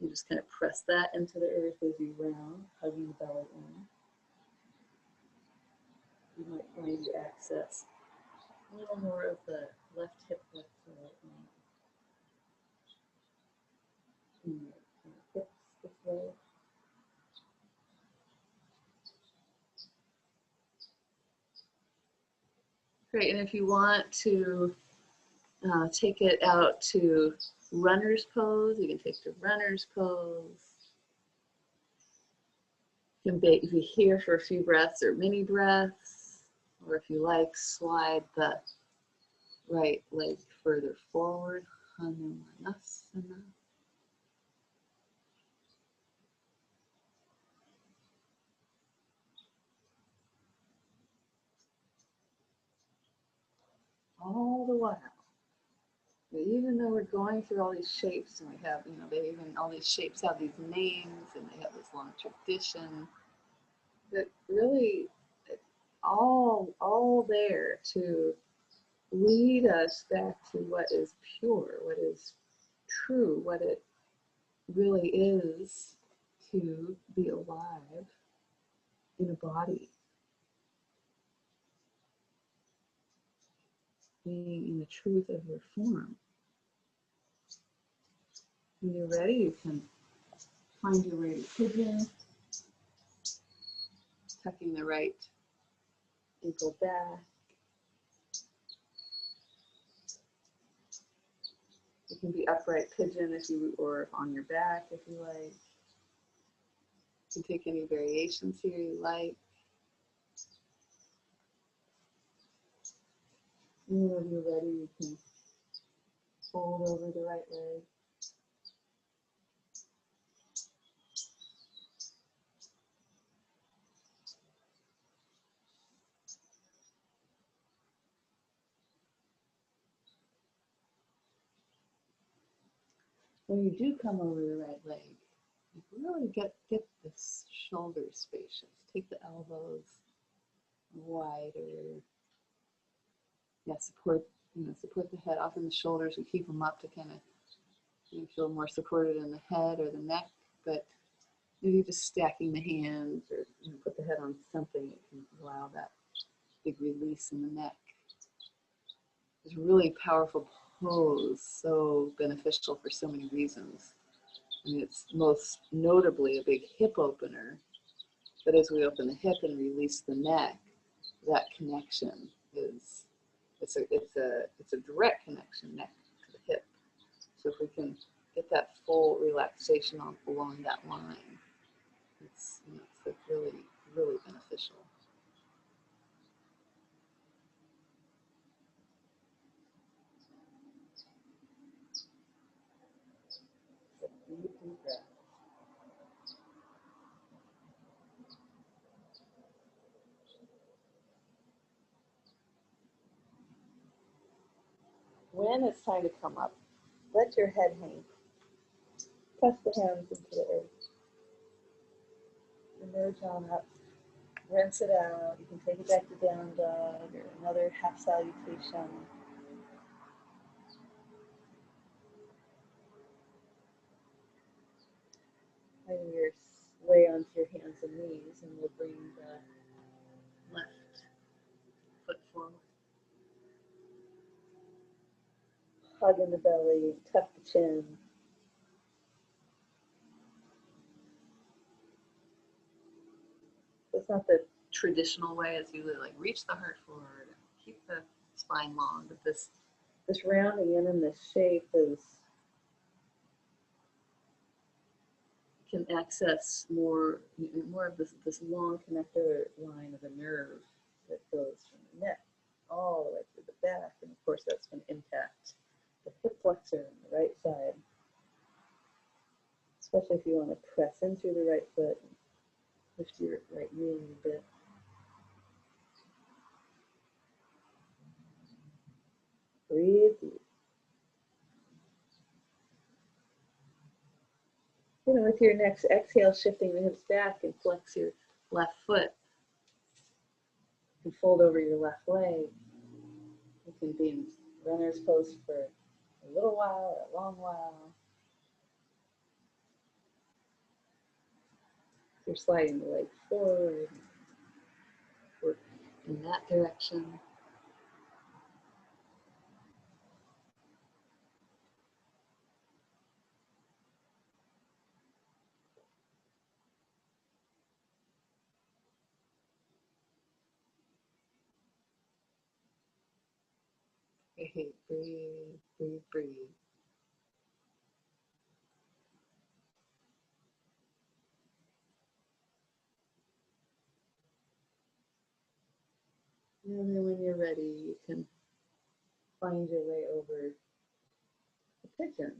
you just kind of press that into the earth as you round, hugging the belly in. You might find you access a little more of the left hip width to the right knee. And your hips this way. Great, and if you want to take it out to runner's pose, you can take the runner's pose. You can be here for a few breaths or mini breaths, or if you like, slide the right leg further forward, Hanumanasana. All the while, even though we're going through all these shapes, and we have, all these shapes have these names, and they have this long tradition, that really, it's all there to lead us back to what is pure, what is true, what it really is to be alive in a body. Being in the truth of your form. When you're ready, you can find your way to pigeon, tucking the right ankle back. You can be upright pigeon if you, or on your back if you like. You can take any variations here you like. And when you're ready, you can fold over the right leg. When you do come over the right leg, you really get this shoulder spacious. Take the elbows wider. Yeah, support the head. Often the shoulders, we keep them up to kind of feel more supported in the head or the neck, but maybe just stacking the hands or put the head on something that can allow that big release in the neck. It's a really powerful pose, so beneficial for so many reasons. I mean, it's most notably a big hip opener, but as we open the hip and release the neck, that connection is, it's a direct connection, neck to the hip. So if we can get that full relaxation along that line, it's like really, really beneficial. Deep breath. When it's time to come up, let your head hang. Press the hands into the earth. Emerge on up. Rinse it out. You can take it back to down dog or another half salutation. Find your way onto your hands and knees, and we'll bring the left foot forward. Hug in the belly, tuck the chin. It's not the traditional way. It's usually like reach the heart forward, keep the spine long, but this rounding in this shape can access more of this long connector line of a nerve that goes from the neck all the way through the back, and of course that's going to impact the hip flexor on the right side, especially if you want to press in through the right foot and lift your right knee a little bit. Breathe deep. With your next exhale, shifting the hips back and flex your left foot. You can fold over your left leg. You can be in runner's pose for a little while or a long while. You're sliding the leg forward, work in that direction. Breathe, breathe, breathe, breathe. And then when you're ready, you can find your way over the pigeon.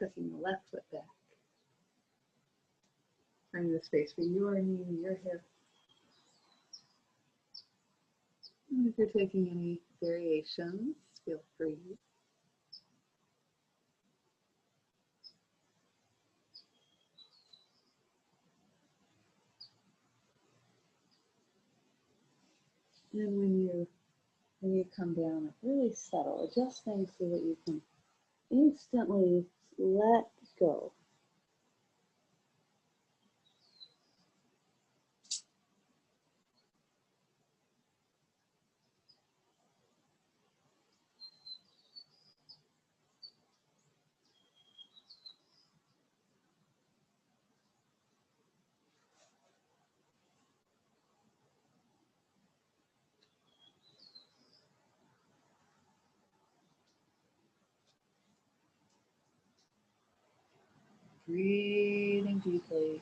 Tucking the left foot back. Find the space for your knee, your hip. And if you're taking any variations, feel free. And when you come down, really settle, adjust things so that you can instantly let go. breathing deeply.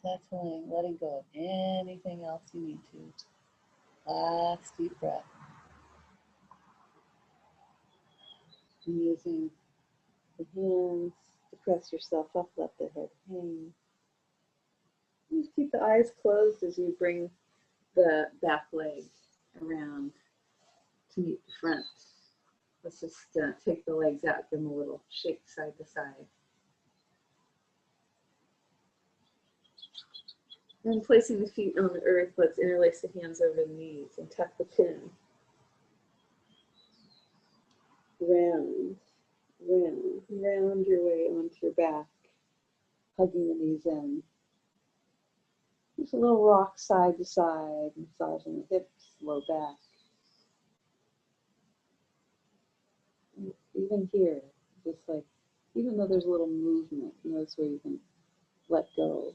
Settling, letting go of anything else you need to. Last deep breath. And using the hands to press yourself up, let the head hang. Just keep the eyes closed as you bring the back leg around to meet the front. Let's just take the legs out, give them a little shake side to side. And placing the feet on the earth, let's interlace the hands over the knees and tuck the chin. Round, round, round your way onto your back, hugging the knees in. Just a little rock side to side, massaging the hips, low back. And even here, just like, even though there's a little movement, notice where you can let go.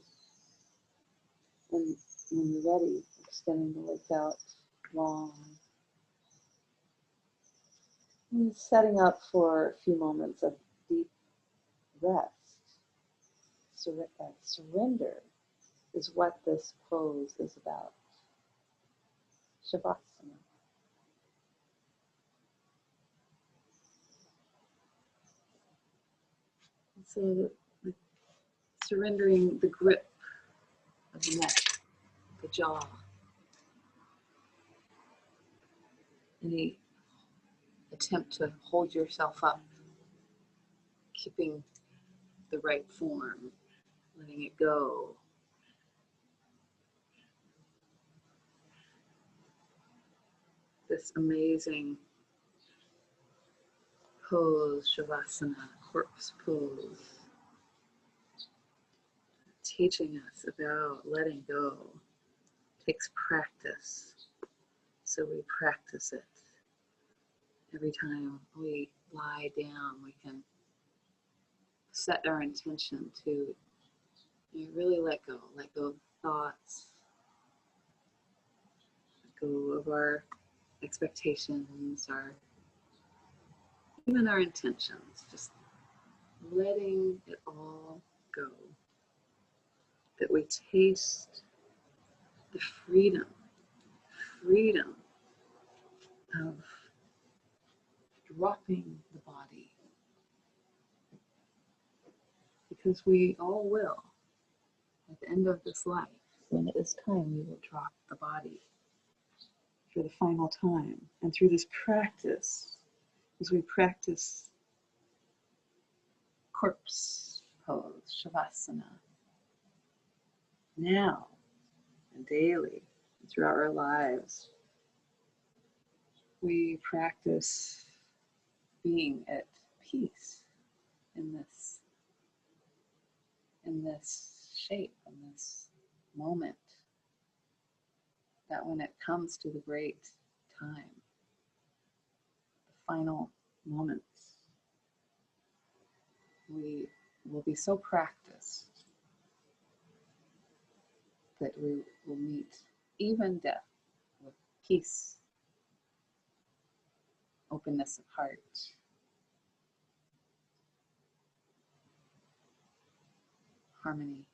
And when you're ready, extending the legs out long. And setting up for a few moments of deep rest. Surrender is what this pose is about. Shavasana. So surrendering the grip of the neck, the jaw, any attempt to hold yourself up, keeping the right form, letting it go. This amazing pose, Shavasana, corpse pose, teaching us about letting go. It takes practice, so we practice it. Every time we lie down, we can set our intention to really let go of thoughts, let go of our expectations, even our intentions, just letting it all go. That we taste the freedom of dropping the body. Because we all will. At the end of this life, when it is time, we will drop the body for the final time. And through this practice, as we practice corpse pose, Shavasana, now and daily, and throughout our lives, we practice being at peace in this shape, in this moment, that when it comes to the great time, the final moments, we will be so practiced that we will meet even death with peace, openness of heart, harmony.